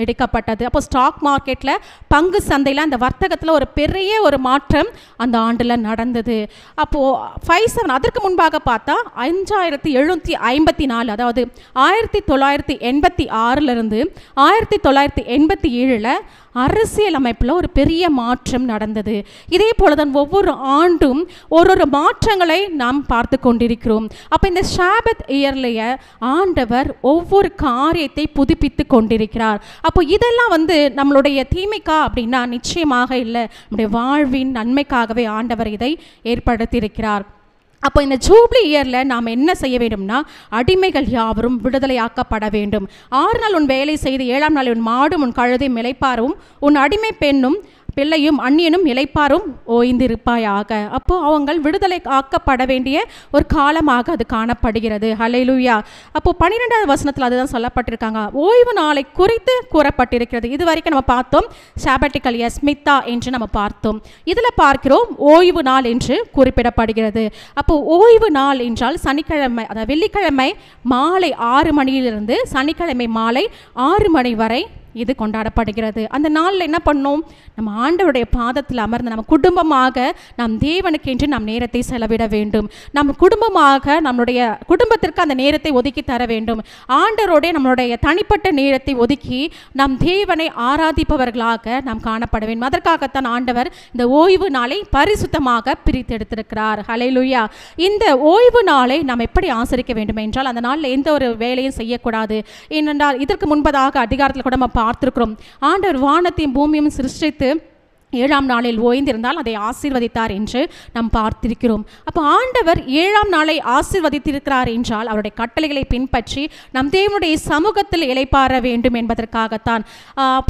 இடிக்கப்பட்டது. அப்போ ஸ்டாக் மார்க்கெட்டில், பங்கு சந்தையில், அந்த வர்த்தகத்தில் ஒரு பெரிய ஒரு மாற்றம் அந்த ஆண்டில் நடந்தது. அப்போது 57 அதற்கு முன்பாக பார்த்தா 5754, அதாவது 1986 1987 அரசியல் அமைப்பில் ஒரு பெரிய மாற்றம் நடந்தது. இதே போல தான் ஒவ்வொரு ஆண்டும் ஒரு மாற்றங்களை நாம் பார்த்து கொண்டிருக்கிறோம். அப்போ இந்த சாபத் இயர்லேயே ஆண்டவர் ஒவ்வொரு காரியத்தை புதுப்பித்து கொண்டிருக்கிறார். அப்போ இதெல்லாம் நம்மளுடைய தீமைக்கா அப்படின்னா நிச்சயமாக இல்லை, நம்முடைய வாழ்வின் நன்மைக்காகவே ஆண்டவர் இதை ஏற்படுத்தியிருக்கிறார். அப்போ இந்த ஜூப்ளி இயரில் நாம் என்ன செய்ய வேண்டும்னா, அடிமைகள் யாவரும் விடுதலையாக்கப்பட வேண்டும். 6 நாள் உன் வேலை செய்து 7ஆம் நாள் உன் மாடும் உன் கழுதையும் இளைப்பாரும், உன் அடிமை பெண்ணும் பிள்ளையும் அந்நியனும் இளைப்பாரும் ஓய்ந்திருப்பாயாக. அப்போ அவங்க விடுதலை ஆக்கப்பட வேண்டிய ஒரு காலமாக அது காணப்படுகிறது. ஹல்லேலூயா. அப்போ 12வது வசனத்தில் அதுதான் சொல்லப்பட்டிருக்காங்க. ஓய்வு நாளை குறித்து கூறப்பட்டிருக்கிறது. இது வரைக்கும் நம்ம பார்த்தோம் சாபட்டிக்கல் இயர், ஸ்மிதா என்று நம்ம பார்த்தோம். இதில் பார்க்கிறோம் ஓய்வு நாள் என்று குறிப்பிடப்படுகிறது. அப்போ ஓய்வு நாள் என்றால் சனிக்கிழமை, அதாவது வெள்ளிக்கிழமை மாலை 6 மணியிலிருந்து சனிக்கிழமை மாலை 6 மணி வரை இது கொண்டாடப்படுகிறது. அந்த நாளில் என்ன பண்ணோம், நம்ம ஆண்டவருடைய பாதத்தில் அமர்ந்து நம்ம குடும்பமாக நாம் தேவனுக்கு என்று நாம் நேரத்தை செலவிட வேண்டும். நம்ம குடும்பமாக நம்மளுடைய குடும்பத்திற்கு அந்த நேரத்தை ஒதுக்கி தர வேண்டும். ஆண்டவருடைய நம்மளுடைய தனிப்பட்ட நேரத்தை ஒதுக்கி நாம் தேவனை ஆராதிப்பவர்களாக நாம் காணப்பட வேண்டும். அதற்காகத்தான் ஆண்டவர் இந்த ஓய்வு நாளை பரிசுத்தமாக பிரித்தெடுத்திருக்கிறார். ஹல்லேலூயா. இந்த ஓய்வு நாளை நாம் எப்படி ஆசரிக்க வேண்டும் என்றால், அந்த நாளில் எந்த ஒரு வேலையும் செய்யக்கூடாது. ஏனென்றால் இதற்கு முன்பதாக அதிகாரத்தில் கூட நம்ம பார்த்திருக்கிறோம், ஆண்டவர் வானத்தையும் பூமியும் சிருஷ்டித்து 7ஆம் நாளில் ஓய்ந்திருந்தால் அதை ஆசீர்வதித்தார் என்று நாம் பார்த்திருக்கிறோம். அப்போ ஆண்டவர் 7ஆம் நாளை ஆசீர்வதித்திருக்கிறார் என்றால் அவருடைய கட்டளைகளை பின்பற்றி நம் தேவனுடைய சமூகத்தில் இளைப்பாற வேண்டும் என்பதற்காகத்தான்.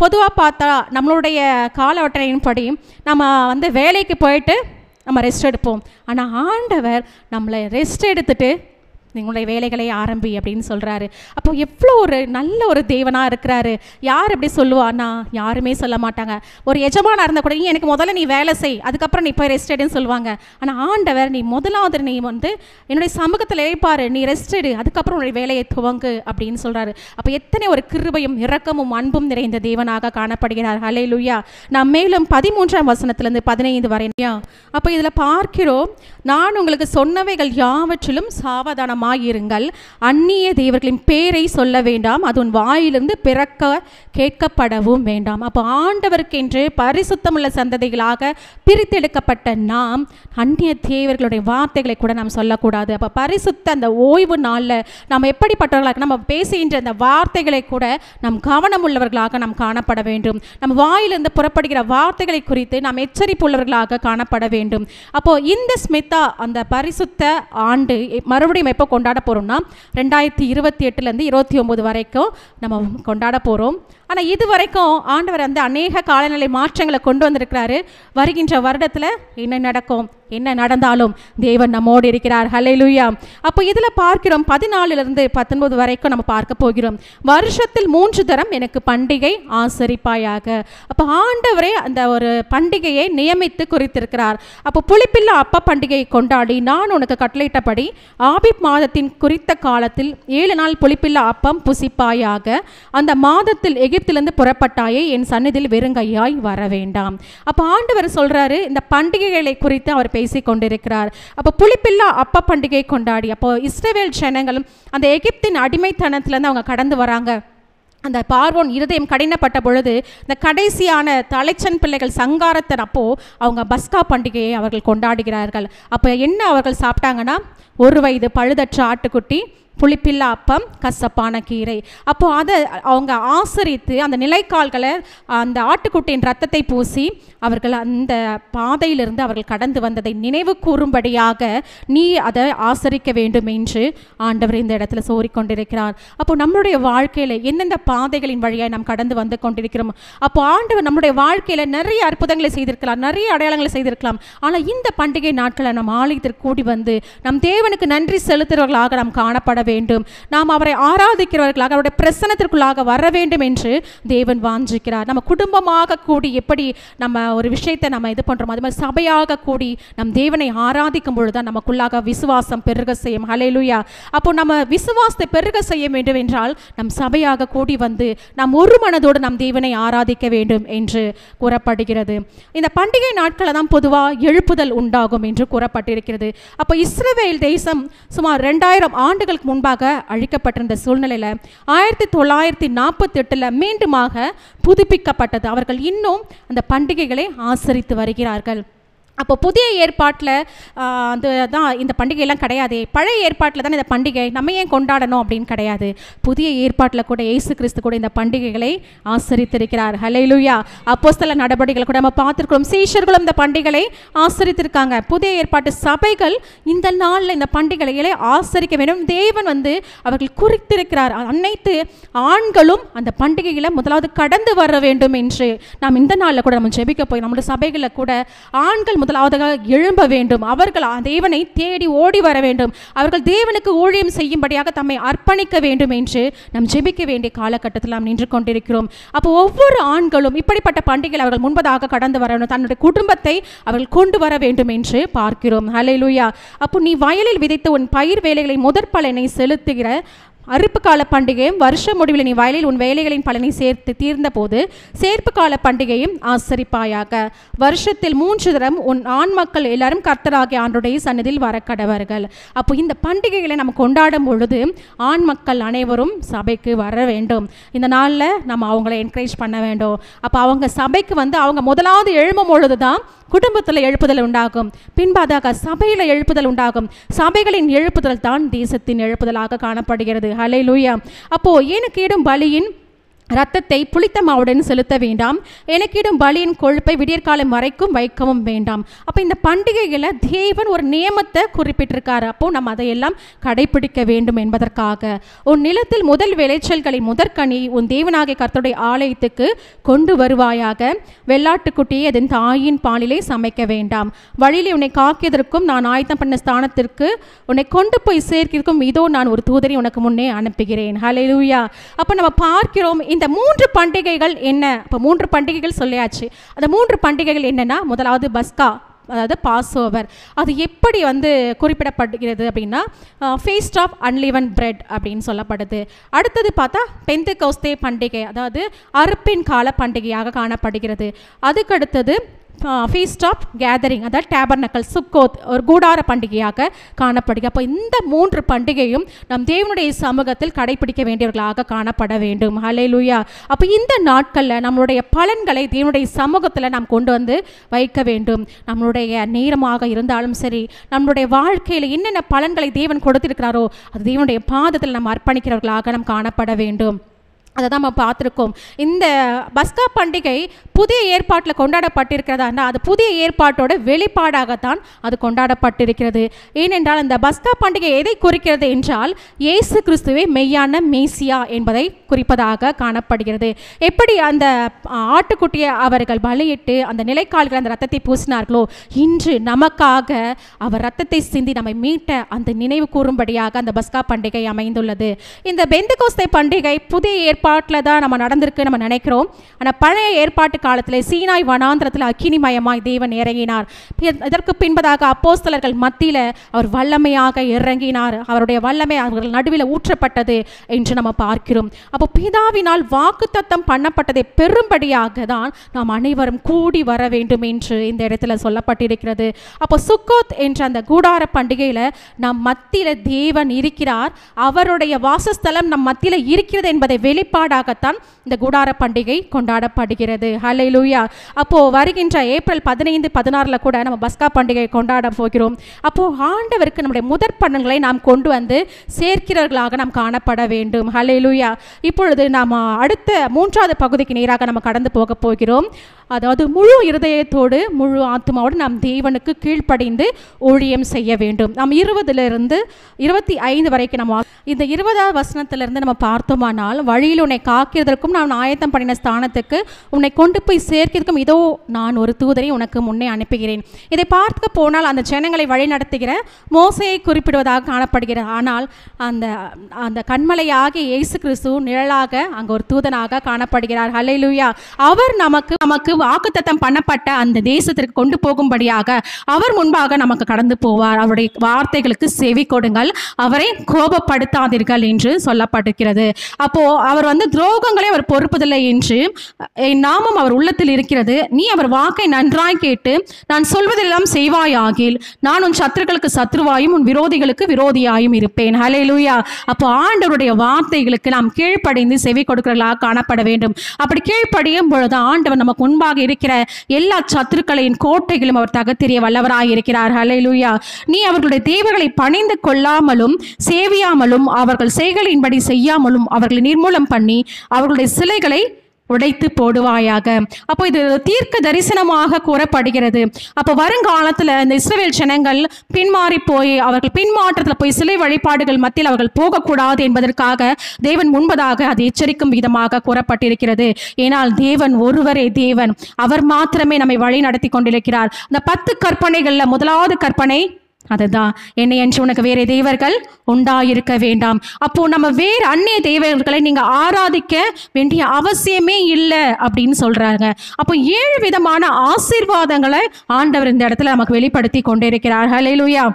பொதுவாக பார்த்தா நம்மளுடைய கால அட்டவணையின்படி நம்ம வேலைக்கு போயிட்டு நம்ம ரெஸ்ட் எடுப்போம். ஆனால் ஆண்டவர் நம்மளை ரெஸ்ட் எடுத்துட்டு உங்களுடைய வேலைகளை ஆரம்பி அப்படின்னு சொல்கிறாரு. அப்போ எவ்வளோ ஒரு நல்ல ஒரு தேவனாக இருக்கிறாரு. யார் அப்படி சொல்லுவான்னா? யாருமே சொல்ல மாட்டாங்க. ஒரு எஜமானாக இருந்தால் கூட எனக்கு முதல்ல நீ வேலை செய், அதுக்கப்புறம் நீ போய் ரெஸ்ட் எடுன்னு சொல்லுவாங்க. ஆனால் ஆண்டவர், நீ முதலாவது நீ வந்து என்னுடைய சமூகத்தில் இழைப்பார், நீ ரெஸ்ட் எடு, அதுக்கப்புறம் உன்னுடைய வேலையை துவங்கு அப்படின்னு சொல்கிறாரு. அப்போ எத்தனை ஒரு கிருபையும் இரக்கமும் அன்பும் நிறைந்த தேவனாக காணப்படுகிறார். ஹல்லேலூயா. நாம் மேலும் 13ஆம் வசனத்திலிருந்து 15 வரை அப்போ இதில் பார்க்கிறோம், நான் உங்களுக்கு சொன்னவைகள் யாவற்றிலும் சாவதானமாக இருங்கள், அந்நிய தேவர்களின் பேரை சொல்ல வேண்டாம், அது உன் வாயிலிருந்து பிறக்க கேட்கப்படவும் வேண்டாம். அப்போ ஆண்டவருக்கென்று பரிசுத்தமுள்ள சந்ததிகளாக பிரித்தெடுக்கப்பட்ட நாம் அந்நிய தேவர்களுடைய வார்த்தைகளை கூட நாம் சொல்லக்கூடாது. அப்போ பரிசுத்த அந்த ஓய்வு நாளில் நாம் எப்படிப்பட்டவர்களாக நம்ம பேசுகின்ற அந்த வார்த்தைகளை கூட நாம் கவனம் உள்ளவர்களாக நாம் காணப்பட வேண்டும். நம்ம வாயிலிருந்து புறப்படுகிற வார்த்தைகளை குறித்து நாம் எச்சரிப்பு உள்ளவர்களாக காணப்பட வேண்டும். அப்போது இந்த ஸ்மிதா அந்த பரிசுத்த ஆண்டு மறுபடியும் எப்போ கொண்டாட போகிறோம்னா 2028 29 வரைக்கும் நம்ம கொண்டாட போகிறோம். ஆனால் இது வரைக்கும் ஆண்டவர் வந்து அநேக காலநிலை மாற்றங்களை கொண்டு வந்திருக்கிறாரு. வருகின்ற வருடத்தில் என்ன நடக்கும், என்ன நடந்தாலும் தேவன் நம்மோடு இருக்கிறார். ஹல்லேலூயா. அப்போ இதில் பார்க்கிறோம் 14 19 வரைக்கும் நம்ம பார்க்க போகிறோம். வருஷத்தில் 3 தரம் எனக்கு பண்டிகை ஆசரிப்பாயாக. அப்போ ஆண்டவரே அந்த ஒரு பண்டிகையை நியமித்து குறித்திருக்கிறார். அப்போ புளிப்பில்லா அப்ப பண்டிகையை கொண்டாடி நான் உனக்கு கட்டளையிட்டபடி ஆபிப் மாதத்தின் குறித்த காலத்தில் 7 நாள் புளிப்பில்லா அப்பம் புசிப்பாயாக. அந்த மாதத்தில் எகிப்திலிருந்து புறப்பட்டாயே, என் சந்நிதியில் வெறுங்கையாய் வர வேண்டாம். அப்போ ஆண்டவர் சொல்றாரு, இந்த பண்டிகைகளை குறித்து அவர் பேசி கொண்டிருக்கிறார். அப்போ புளிப்பில்லா அப்ப பண்டிகை கொண்டாடி, அப்போ இஸ்ரவேல் ஜனங்களும் அந்த எகிப்தின் அடிமைத்தனத்திலேருந்து அவங்க கடந்து வராங்க. அந்த பார்வோன் இருதயம் கடினப்பட்ட பொழுது இந்த கடைசியான தலைச்சன் பிள்ளைகள் சங்காரத்தன் அப்போ அவங்க பஸ்கா பண்டிகையை அவர்கள் கொண்டாடுகிறார்கள். அப்போ என்ன அவர்கள் சாப்பிட்டாங்கன்னா, 1 வயது பழுதற்ற ஆட்டுக்குட்டி, புளிப்பில்லா அப்பம், கசப்பான கீரை. அப்போது அதை அவங்க ஆசரித்து அந்த நிலைக்கால்களை அந்த ஆட்டுக்குட்டியின் ரத்தத்தை பூசி அவர்கள் அந்த பாதையிலிருந்து அவர்கள் கடந்து வந்ததை நினைவு கூறும்படியாக நீ அதை ஆசரிக்க வேண்டும் என்று ஆண்டவர் இந்த இடத்துல சோரிக்கொண்டிருக்கிறார். அப்போது நம்மளுடைய வாழ்க்கையில் எந்தெந்த பாதைகளின் வழியாக நாம் கடந்து வந்து கொண்டிருக்கிறோம். அப்போ ஆண்டவர் நம்முடைய வாழ்க்கையில் நிறைய அற்புதங்களை செய்திருக்கலாம், நிறைய அடையாளங்களை செய்திருக்கலாம். ஆனால் இந்த பண்டிகை நாட்களை நம் ஆலயத்திற்கு கூடி வந்து நம் தேவனுக்கு நன்றி செலுத்துகிறவர்களாக நாம் காணப்பட வேண்டும். நாம் அவரை ஆராதிக்கிறவர்களாக அவருடைய பிரசன்னத்திற்குள்ளாக வர வேண்டும் என்று தேவன் வாஞ்சிக்கிறார். நம்ம குடும்பமாக கூடி எப்படி நம்ம ஒரு விஷயத்தை நம்ம இது பண்ணுறோம், அது மாதிரி சபையாக கூடி நம் தேவனை ஆராதிக்கும் பொழுது தான் நமக்குள்ளாக விசுவாசம் பெருக செய்யும். ஹல்லேலூயா. அப்போ நம்ம விசுவாசத்தை பெருக செய்ய வேண்டும் என்றால் நம் சபையாக கூடி வந்து நாம் ஒரு மனதோடு நம் தேவனை ஆராதிக்க வேண்டும் என்று கூறப்படுகிறது. இந்த பண்டிகை நாட்களை தான் பொதுவாக எழுப்புதல் உண்டாகும் என்று கூறப்பட்டிருக்கிறது. அப்போ இஸ்ரவேல் தேசம் சுமார் 2000 ஆண்டுகளுக்கு முன்பாக அழிக்கப்பட்டிருந்த சூழ்நிலையில் 1948 மீண்டுமாக புதுப்பிக்கப்பட்டது. அவர்கள் இன்னும் அந்த பண்டிகைகளை ஆசரித்து வருகிறார்கள். அப்போ புதிய ஏற்பாட்டில் அது தான் இந்த பண்டிகையெல்லாம் கிடையாது. பழைய ஏற்பாட்டில் தான் இந்த பண்டிகை, நம்ம ஏன் கொண்டாடணும் அப்படின்னு கிடையாது. புதிய ஏற்பாட்டில் கூட இயேசு கிறிஸ்து கூட இந்த பண்டிகைகளை ஆசரித்திருக்கிறார். ஹல்லேலூயா. அப்போஸ்தல நடவடிக்கைகளை கூட நம்ம பார்த்துருக்கிறோம். சீஷர்களும் இந்த பண்டிகைகளை ஆசரித்திருக்காங்க. புதிய ஏற்பாட்டு சபைகள் இந்த நாளில் இந்த பண்டிகைகளை ஆசரிக்க வேண்டும். தேவன் வந்து அவர்கள் குறித்திருக்கிறார். அனைத்து ஆண்களும் அந்த பண்டிகைகளை முதலாவது கடந்து வர வேண்டும் என்று நாம் இந்த நாளில் கூட நம்ம ஜெபிக்க போய் நம்முடைய சபைகளில் கூட ஆண்கள் முதலாவதாக எழும்ப வேண்டும். அவர்கள் தேவனை தேடி ஓடி வர வேண்டும். அவர்கள் தேவனுக்கு ஊழியம் செய்யும்படியாக தம்மை அர்ப்பணிக்க வேண்டும் என்று நாம் ஜெபிக்க வேண்டிய காலகட்டத்தில் நாம் நின்று கொண்டிருக்கிறோம். அப்போ ஒவ்வொரு ஆண்களும் இப்படிப்பட்ட பண்டிகைகள் அவர்கள் முன்பதாக கடந்து வர வேண்டும், தன்னுடைய குடும்பத்தை அவர்கள் கொண்டு வர வேண்டும் என்று பார்க்கிறோம். ஹல்லேலூயா. அப்போ நீ வயலில் விதைத்த உன் பயிர் வேலைகளை முதற் பலனை செலுத்துகிற அறுப்பு கால பண்டிகையும் வருஷ முடிவில் நீ வயலில் உன் வேலைகளின் பலனை சேர்த்து தீர்ந்த போது சேர்ப்பு கால பண்டிகையும் ஆசரிப்பாயாக. வருஷத்தில் 3 தரம் உன் ஆண் மக்கள் எல்லாரும் கர்த்தராகிய ஆண்டவருடைய சந்நிதியில் வர கடவர்கள். அப்போ இந்த பண்டிகைகளை நம்ம கொண்டாடும் பொழுது ஆண் மக்கள் அனைவரும் சபைக்கு வர வேண்டும். இந்த நாளில் நம்ம அவங்களை என்கரேஜ் பண்ண வேண்டும். அப்போ அவங்க சபைக்கு வந்து அவங்க முதலாவது எழும்பும் பொழுது தான் குடும்பத்தில் எழுப்புதல் உண்டாகும், பின்பாதாக சபையில் எழுப்புதல் உண்டாகும். சபைகளின் எழுப்புதல் தான் தேசத்தின் எழுப்புதலாக காணப்படுகிறது. ஹல்லேலூயா. அப்போ ஏனுக்கேடும் பலியின் இரத்தத்தை புளித்த மாவுடன் செலுத்த வேண்டாம், எனக்கிடும் பலியின் கொழுப்பை விடியற்காலம் வரைக்கும் வைக்கவும் வேண்டாம். அப்போ இந்த பண்டிகைகளை தேவன் ஒரு நியமத்தை குறிப்பிட்டிருக்காரு. அப்போ நம்ம அதையெல்லாம் கடைபிடிக்க வேண்டும் என்பதற்காக. உன் நிலத்தில் முதல் விளைச்சல்களின் முதற்கனி உன் தேவனாகிய கர்த்தருடைய ஆலயத்துக்கு கொண்டு வருவாயாக. வெள்ளாட்டுக்குட்டியை அதன் தாயின் பாலிலே சமைக்க வேண்டாம். வழியிலே உன்னை காக்கியதற்கும் நான் ஆயத்தம் பண்ண ஸ்தானத்திற்கு உன்னை கொண்டு போய் சேர்க்கிறதுக்கும் இதோ நான் ஒரு தூதரை உனக்கு முன்னே அனுப்புகிறேன். ஹல்லேலூயா. அப்போ நம்ம பார்க்கிறோம் இந்த 3 பண்டிகைகள் என்ன. இப்போ 3 பண்டிகைகள் சொல்லியாச்சு. அந்த 3 பண்டிகைகள் என்னன்னா, முதலாவது பஸ்கா, அதாவது பாஸ் ஓவர். அது எப்படி குறிப்பிடப்படுகிறது அப்படின்னா, ஃபீஸ்ட் ஆஃப் அன்லீவன் பிரெட் அப்படின்னு சொல்லப்படுது. அடுத்தது பார்த்தா பெந்தெகோஸ்தே பண்டிகை, அதாவது அறுப்பின் கால பண்டிகையாக காணப்படுகிறது. அதுக்கடுத்தது ஃபீஸ்ட் ஆஃப் கேதரிங், அதாவது டேபர்னக்கல், சுக்கோத், ஒரு கூடார பண்டிகையாக காணப்படுகிறது. அப்போ இந்த 3 பண்டிகையும் நம் தேவனுடைய சமூகத்தில் கடைபிடிக்க வேண்டியவர்களாக காணப்பட வேண்டும். ஹல்லேலூயா. அப்போ இந்த நாட்களில் நம்மளுடைய பலன்களை தேவனுடைய சமூகத்தில் நாம் கொண்டு வந்து வைக்க வேண்டும். நம்மளுடைய நேரமாக இருந்தாலும் சரி, நம்மளுடைய வாழ்க்கையில் என்னென்ன பலன்களை தேவன் கொடுத்திருக்கிறாரோ அது தேவனுடைய பாதத்தில் நாம் அர்ப்பணிக்கிறவர்களாக நாம் காணப்பட வேண்டும். அதை தான் நம்ம பார்த்துருக்கோம். இந்த பஸ்கா பண்டிகை புதிய ஏற்பாட்டில் கொண்டாடப்பட்டிருக்கிறதான்னா அது புதிய ஏற்பாட்டோட வெளிப்பாடாகத்தான் அது கொண்டாடப்பட்டிருக்கிறது. ஏனென்றால் அந்த பஸ்கா பண்டிகை எதை குறிக்கிறது என்றால் இயேசு கிறிஸ்துவே மெய்யான மேசியா என்பதை குறிப்பதாக காணப்படுகிறது. எப்படி அந்த ஆட்டுக்குட்டியை அவர்கள் பலியிட்டு அந்த நிலைக்கால்கள் அந்த ரத்தத்தை பூசினார்களோ, இன்று நமக்காக அவர் ரத்தத்தை சிந்தி நம்மை மீட்ட அந்த நினைவு கூறும்படியாக அந்த பஸ்கா பண்டிகை அமைந்துள்ளது. இந்த பெந்தெகோஸ்தே பண்டிகை புதிய ஏற்பாட்டில் தான் நம்ம நடந்திருக்கு நம்ம நினைக்கிறோம். ஆனால் பழைய ஏற்பாட்டு காலத்தில் சீனாய் வனாந்திரத்தில் அக்கினிமயமாய் தேவன் இறங்கினார். இதற்கு பின்பதாக அப்போஸ்தலர்கள் மத்தியில் அவர் வல்லமையாக இறங்கினார். அவருடைய வல்லமை அவர்கள் நடுவில் ஊற்றப்பட்டது என்று நம்ம பார்க்கிறோம். அப்போ பிதாவினால் வாக்குத்தத்தம் பண்ணப்பட்டதை பெரும்படியாக தான் நாம் அனைவரும் கூடி வர வேண்டும் என்று இந்த இடத்துல சொல்லப்பட்டிருக்கிறது. அப்போ சுக்கோத் என்ற அந்த கூடார பண்டிகையில் நம் மத்தியில் தேவன் இருக்கிறார், அவருடைய வாசஸ்தலம் நம் மத்தியில் இருக்கிறது என்பதை வெளிப்பாடாகத்தான் இந்த கூடார பண்டிகை கொண்டாடப்படுகிறது. ஹல்லேலூயா. அப்போ வருகின்ற ஏப்ரல் 15, 16 கூட நம்ம பஸ்கா பண்டிகை கொண்டாட போகிறோம். அப்போ ஆண்டவருக்கு நம்முடைய முதற் பலன்களை நாம் கொண்டு வந்து சேர்க்கிறவர்களாக நாம் காணப்பட வேண்டும். ஹல்லேலூயா. இப்பொழுது நாம் அடுத்த 3வது பகுதிக்கு நேராக நம்ம கடந்து போக போகிறோம். அதாவது முழு இருதயத்தோடு முழு ஆத்மாவோடு நாம் தேவனுக்கு கீழ்ப்படிந்து ஊழியம் செய்ய வேண்டும். நாம் 20 to 25 வரைக்கும் நம்ம இந்த 20வது வசனத்திலிருந்து நம்ம பார்த்தோமானால், வழியில் உன்னை காக்கிறதற்கும் நான் ஆயத்தம் பண்ணின ஸ்தானத்துக்கு உன்னை கொண்டு போய் சேர்க்கிறதுக்கும் இதோ நான் ஒரு தூதரை உனக்கு முன்னே அனுப்புகிறேன். இதை பார்க்க போனால் அந்த ஜனங்களை வழி நடத்துகிற மோசையை குறிப்பிடுவதாக காணப்படுகிறது. ஆனால் அந்த அந்த கண்மலையாகிய இயேசு கிறிஸ்து நிழலாக அங்கே ஒரு தூதனாக காணப்படுகிறார். ஹல்லேலூயா. அவர் நமக்கு வாக்குத்தத்தம் பண்ணப்பட்ட அந்த தேசத்திற்கு கொண்டு போகும்படியாக அவர் முன்பாக நமக்கு கடந்து போவார். அவருடைய வார்த்தைகளுக்கு செவி கொடுங்கள், அவரை கோபப்படுத்தாதீர்கள் என்று சொல்லப்பட்டிருக்கிறது. அப்போ அவர் துரோகங்களை அவர் பொறுப்பதில்லை என்று என் நாமம் அவர் உள்ளத்தில் இருக்கிறது, நீ அவர் வாக்கை நன்றாய் கேட்டு நான் சொல்வதெல்லாம் செய்வாயாகில் நான் உன் சத்துருக்களுக்கு சத்ருவாயும் உன் விரோதிகளுக்கு விரோதியாயும் இருப்பேன். ஹல்லேலூயா. அப்போ ஆண்டவருடைய வார்த்தைகளுக்கு நாம் கீழ்ப்படிந்து செவி கொடுக்கிறவர்களாக காணப்பட வேண்டும். அப்படி கீழ்ப்படியும் பொழுது ஆண்டவர் நமக்கு முன்பாக இருக்கிற எல்லா சத்துருக்களின் கோட்டைகளும் அவர் தகர்த்தெறிய வல்லவராய் இருக்கிறார். ஹல்லேலூயா. நீ அவர்களுடைய தேவர்களை பணிந்து கொள்ளாமலும் சேவியாமலும் அவர்கள் செய்களின்படி செய்யாமலும் அவர்களை நிர்மூலம் பண்ணி அவர்களுடைய சிலைகளை உடைத்து போடுவாயாக. அப்போ இது தீர்க்க தரிசனமாக கூறப்படுகிறது. அப்போ வருங்காலத்தில் இந்த இஸ்ரவேல் ஜனங்கள் பின்மாறி போய் அவர்கள் பின்மாற்றத்தில் போய் சிலை வழிபாடுகள் மத்தியில் அவர்கள் போகக்கூடாது என்பதற்காக தேவன் முன்பதாக அது எச்சரிக்கும் விதமாக கூறப்பட்டிருக்கிறது. ஏனால் தேவன் ஒருவரே தேவன், அவர் மாத்திரமே நம்மை வழி நடத்தி கொண்டிருக்கிறார். இந்த 10 கற்பனைகளில் முதலாவது கற்பனை அதுதான், என்னை என்று உனக்கு வேற தேவர்கள் உண்டாயிருக்க வேண்டாம். அப்போ நம்ம வேறு அந்நிய தேவர்களை நீங்க ஆராதிக்க வேண்டிய அவசியமே இல்லை அப்படின்னு சொல்றாங்க. அப்போ 7 விதமான ஆசீர்வாதங்களை ஆண்டவர் இந்த இடத்துல நமக்கு வெளிப்படுத்தி கொண்டிருக்கிறார். ஹல்லேலூயா.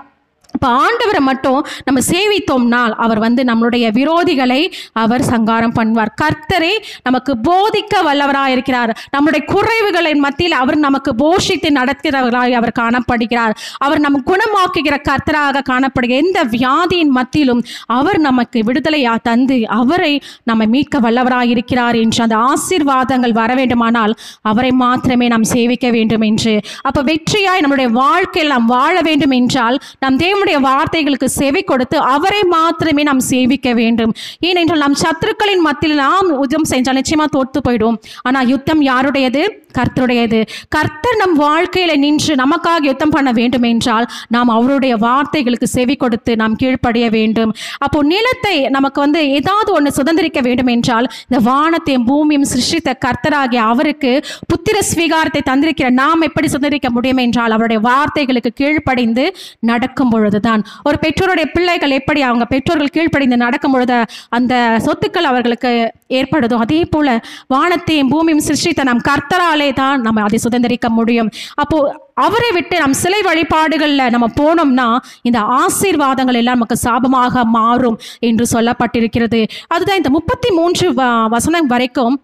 இப்போ ஆண்டவரை மட்டும் நம்ம சேவித்தோம்னால் அவர் நம்மளுடைய விரோதிகளை அவர் சங்காரம் பண்ணுவார். கர்த்தரை நமக்கு போதிக்க வல்லவராக இருக்கிறார். நம்முடைய குறைவுகளின் மத்தியில் அவர் நமக்கு போஷித்து நடத்துகிறவர்களாய் அவர் காணப்படுகிறார். அவர் நம்ம குணமாக்குகிற கர்த்தராக காணப்படுகிற எந்த வியாதியின் மத்தியிலும் அவர் நமக்கு விடுதலையா தந்து அவரை நம்ம மீட்க வல்லவராக இருக்கிறார் என்று அந்த ஆசீர்வாதங்கள் வர வேண்டுமானால் அவரை மாத்திரமே நாம் சேவிக்க வேண்டும் என்று. அப்போ வெற்றியாய் நம்முடைய வாழ்க்கையில் நாம் வாழ வேண்டும் என்றால் நம் தேவனுடைய தேவனுடைய வார்த்தைகளுக்கு செவி கொடுத்து அவரை மாத்திரமே நாம் சேவிக்க வேண்டும். ஏனென்றால் நாம் சத்துருக்களின் மத்தியில் நாம் யுத்தம் செஞ்சால் நிச்சயமா தோற்று போயிடும். ஆனால் யுத்தம் யாருடையது? கர்த்தருடையது. கர்த்தர் நம் வாழ்க்கையில நின்று நமக்காக யுத்தம் பண்ண வேண்டும் என்றால் நாம் அவருடைய வார்த்தைகளுக்கு செவி கொடுத்து நாம் கீழ்ப்படிய வேண்டும். அப்போ நிலத்தை நமக்கு ஏதாவது ஒன்று சுதந்திரிக்க வேண்டும் என்றால் இந்த வானத்தையும் பூமியும் சிருஷ்டித்த கர்த்தராகிய அவருக்கு புத்திர ஸ்வீகாரத்தை தந்திருக்கிற நாம் எப்படி சுதந்திரிக்க முடியும் என்றால் அவருடைய வார்த்தைகளுக்கு கீழ்ப்படிந்து நடக்கும் பொழுதுதான். ஒரு பெற்றோருடைய பிள்ளைகள் எப்படி அவங்க பெற்றோர்கள் கீழ்ப்படிந்து நடக்கும் பொழுது அந்த சொத்துக்கள் அவர்களுக்கு ஏற்படுதோ, அதே போல வானத்தையும் பூமியும் சிருஷ்டித்த நம் கர்த்தராலே தான் நம்ம அதை சுதந்திரிக்க முடியும். அப்போ அவரை விட்டு நம் சிலை வழிபாடுகள்ல நம்ம போனோம்னா இந்த ஆசீர்வாதங்கள் எல்லாம் நமக்கு சாபமாக மாறும் என்று சொல்லப்பட்டிருக்கிறது. அதுதான் இந்த 33 வசனம் வரைக்கும்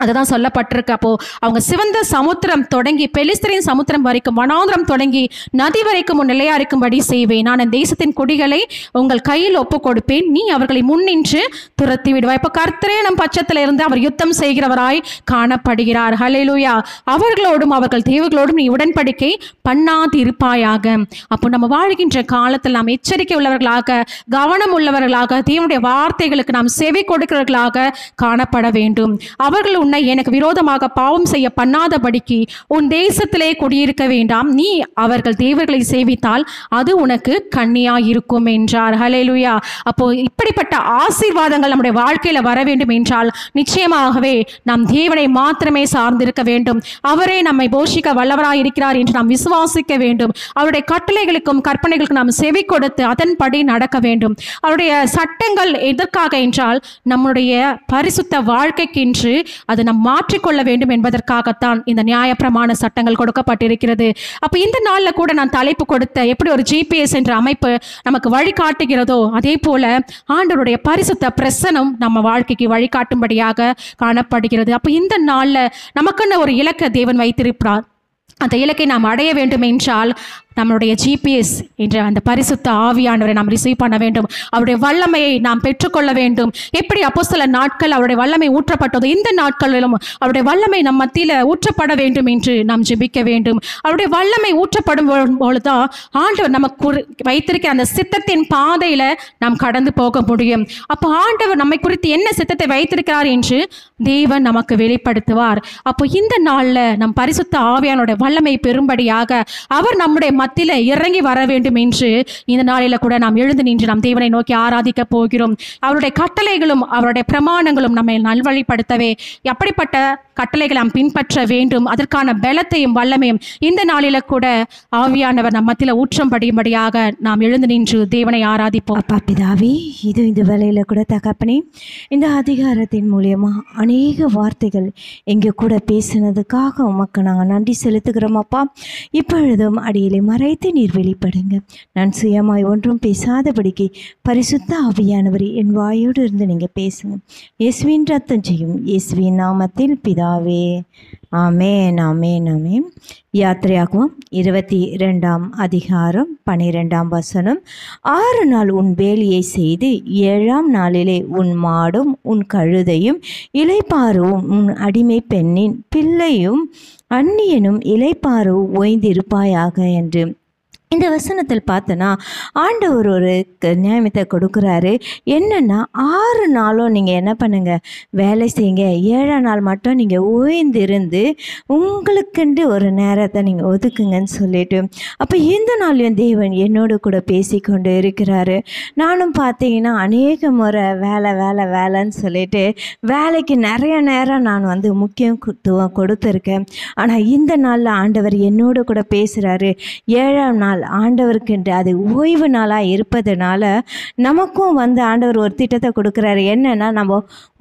அதுதான் சொல்லப்பட்டிருக்கு. அப்போ அவங்க சிவந்த சமுத்திரம் தொடங்கி பெலிஸ்தரின் சமுத்திரம் வரைக்கும் வனாந்திரம் தொடங்கி நதி வரைக்கும் நிலையா இருக்கும்படி செய்வேன். நான் அந்த தேசத்தின் குடிகளை உங்கள் கையில் ஒப்பு கொடுப்பேன், நீ அவர்களை முன்னின்று துரத்தி விடுவாய். இப்போ கர்த்தரே நம் பட்சத்தில் இருந்து அவர் யுத்தம் செய்கிறவராய் காணப்படுகிறார். ஹல்லேலூயா. அவர்களோடும் அவர்கள் தேவர்களோடும் நீ உடன்படிக்கை பண்ணாதிருப்பாயாக. அப்போ நம்ம வாழ்கின்ற காலத்தில் நாம் எச்சரிக்கை உள்ளவர்களாக கவனம் உள்ளவர்களாக தேவனுடைய வார்த்தைகளுக்கு நாம் செவி கொடுக்கிறவர்களாக காணப்பட வேண்டும். அவர்கள் உன்னை எனக்கு விரோதமாக பாவம் செய்ய பண்ணாதபடிக்கு உன் தேசத்திலே குடியிருக்க வேண்டாம், நீ அவர்கள் தேவர்களை சேவித்தால் அது உனக்கு கண்ணியாயிருக்கும் என்றார். ஹல்லேலூயா. அப்போ இப்படிப்பட்ட ஆசீர்வாதங்கள் நம்முடைய வாழ்க்கையில வர வேண்டும் என்றால் நிச்சயமாகவே நாம் தேவனை மாத்திரமே சார்ந்திருக்க வேண்டும். அவரே நம்மை போஷிக்க வல்லவராய் இருக்கிறார் என்று நாம் விசுவாசிக்க வேண்டும். அவருடைய கட்டளைகளுக்கும் கற்பனைகளுக்கும் நாம் செவி கொடுத்து அதன்படி நடக்க வேண்டும். அவருடைய சட்டங்கள் எதற்காக என்றால் நம்முடைய பரிசுத்த வாழ்க்கைக்கென்று அதை நாம் மாற்றிக்கொள்ள வேண்டும் என்பதற்காகத்தான் இந்த நியாயப்பிரமாண சட்டங்கள் கொடுக்கப்பட்டிருக்கிறது. அப்போ இந்த நாளில் கூட நான் தலைப்பு கொடுத்த எப்படி ஒரு GPS என்ற அமைப்பு நமக்கு வழிகாட்டுகிறதோ அதே போல ஆண்டவருடைய பரிசுத்த பிரசனம் நம்ம வாழ்க்கைக்கு வழிகாட்டும்படியாக காணப்படுகிறது. அப்போ இந்த நாளில் நமக்குன்னு ஒரு இலக்கை தேவன் வைத்திருப்பார். அந்த இலக்கை நாம் அடைய வேண்டும் என்றால் நம்மளுடைய GPS என்ற அந்த பரிசுத்த ஆவியானவரை நாம் ரிசீவ் பண்ண வேண்டும். அவருடைய வல்லமையை நாம் பெற்றுக்கொள்ள வேண்டும். எப்படி அப்போஸ்தலர் நாட்கள் அவருடைய வல்லமை ஊற்றப்பட்டதோ இந்த நாட்களிலும் அவருடைய வல்லமை நம் மத்தியில் ஊற்றப்பட வேண்டும் என்று நாம் ஜெபிக்க வேண்டும். அவருடைய வல்லமை ஊற்றப்படும் பொழுதுதான் ஆண்டவர் நமக்கு வைத்திருக்கிற அந்த சித்தத்தின் பாதையில நாம் கடந்து போக முடியும். அப்போ ஆண்டவர் நம்மை குறித்து என்ன சித்தத்தை வைத்திருக்கிறார் என்று தேவன் நமக்கு வெளிப்படுத்துவார். அப்போ இந்த நாளில் நம் பரிசுத்த ஆவியானுடைய வல்லமை பெறும்படியாக அவர் நம்முடைய மத்தியில இறங்கி வர வேண்டும் என்று இந்த நாளில கூட நாம் எழுந்து நின்று நாம் தேவனை நோக்கி ஆராதிக்க போகிறோம். அவருடைய கட்டளைகளும் அவருடைய பிரமாணங்களும் நம்மை நல்வழிப்படுத்தவே அப்படிப்பட்ட கட்டளைகளை நாம் பின்பற்ற வேண்டும். அதற்கான பலத்தையும் வல்லமையும் இந்த நாளில கூட ஆவியானவர் நம் மத்தியில ஊற்றம்படியாக நாம் எழுந்து நின்று தேவனை ஆராதிப்போம். அப்பா பிதாவே, இது இந்த வேலையில கூட தகப்பனே இந்த அதிகாரத்தின் மூலியமா அநேக வார்த்தைகள் எங்க கூட பேசினதுக்காக உமக்கு நாங்கள் நன்றி செலுத்துகிறோம். அப்பா இப்பொழுதும் அடியிலே மறைத்து நீர் வெளிப்படுங்க. நான் சுயமாய் ஒன்றும் பேசாதபடிக்கு பரிசுத்த ஆவியானவரை என் வாயோடு இருந்து நீங்கள் பேசுங்க. இயேசுவின் ரத்தம் செய்யும் இயேசுவின் நாமத்தில் பிதாவே, ஆமேன் ஆமேன் ஆமேன். யாத்திரையாகமம் 22ஆம் அதிகாரம் 12ஆம் வசனம். 6 நாள் உன் வேலையை செய்து 7ஆம் நாளிலே உன் மாடும் உன் கழுதையும் இளைப்பாறும் உன் அடிமை பெண்ணின் பிள்ளையும் அந்நியனும் இளைப்பாறும் ஓய்ந்திருப்பாயாக என்று. இந்த வசனத்தில் பார்த்தோன்னா ஆண்டவர் ஒரு நியமத்தை கொடுக்குறாரு. என்னென்னா 6 நாளும் நீங்கள் என்ன பண்ணுங்கள், வேலை செய்யுங்க. 7ஆம் நாள் மட்டும் நீங்கள் ஓய்ந்திருந்து உங்களுக்குண்டு ஒரு நேரத்தை நீங்கள் ஒதுக்குங்கன்னு சொல்லிட்டு, அப்போ இந்த நாளையும் தேவன் என்னோடு கூட பேசிக்கொண்டு இருக்கிறாரு. நானும் பார்த்தீங்கன்னா அநேக முறை வேலைன்னு சொல்லிட்டு வேலைக்கு நிறைய நேரம் நான் முக்கியத்துவம் கொடுத்துருக்கேன். ஆனால் இந்த நாளில் ஆண்டவர் என்னோடு கூட பேசுகிறாரு. 7ஆம் நாள் ஆண்டவருக்குன்று அது ஓய்வு நாளாக இருப்பதுனால நமக்கும் ஆண்டவர் ஒரு திட்டத்தை கொடுக்குறாரு. என்னன்னா நம்ம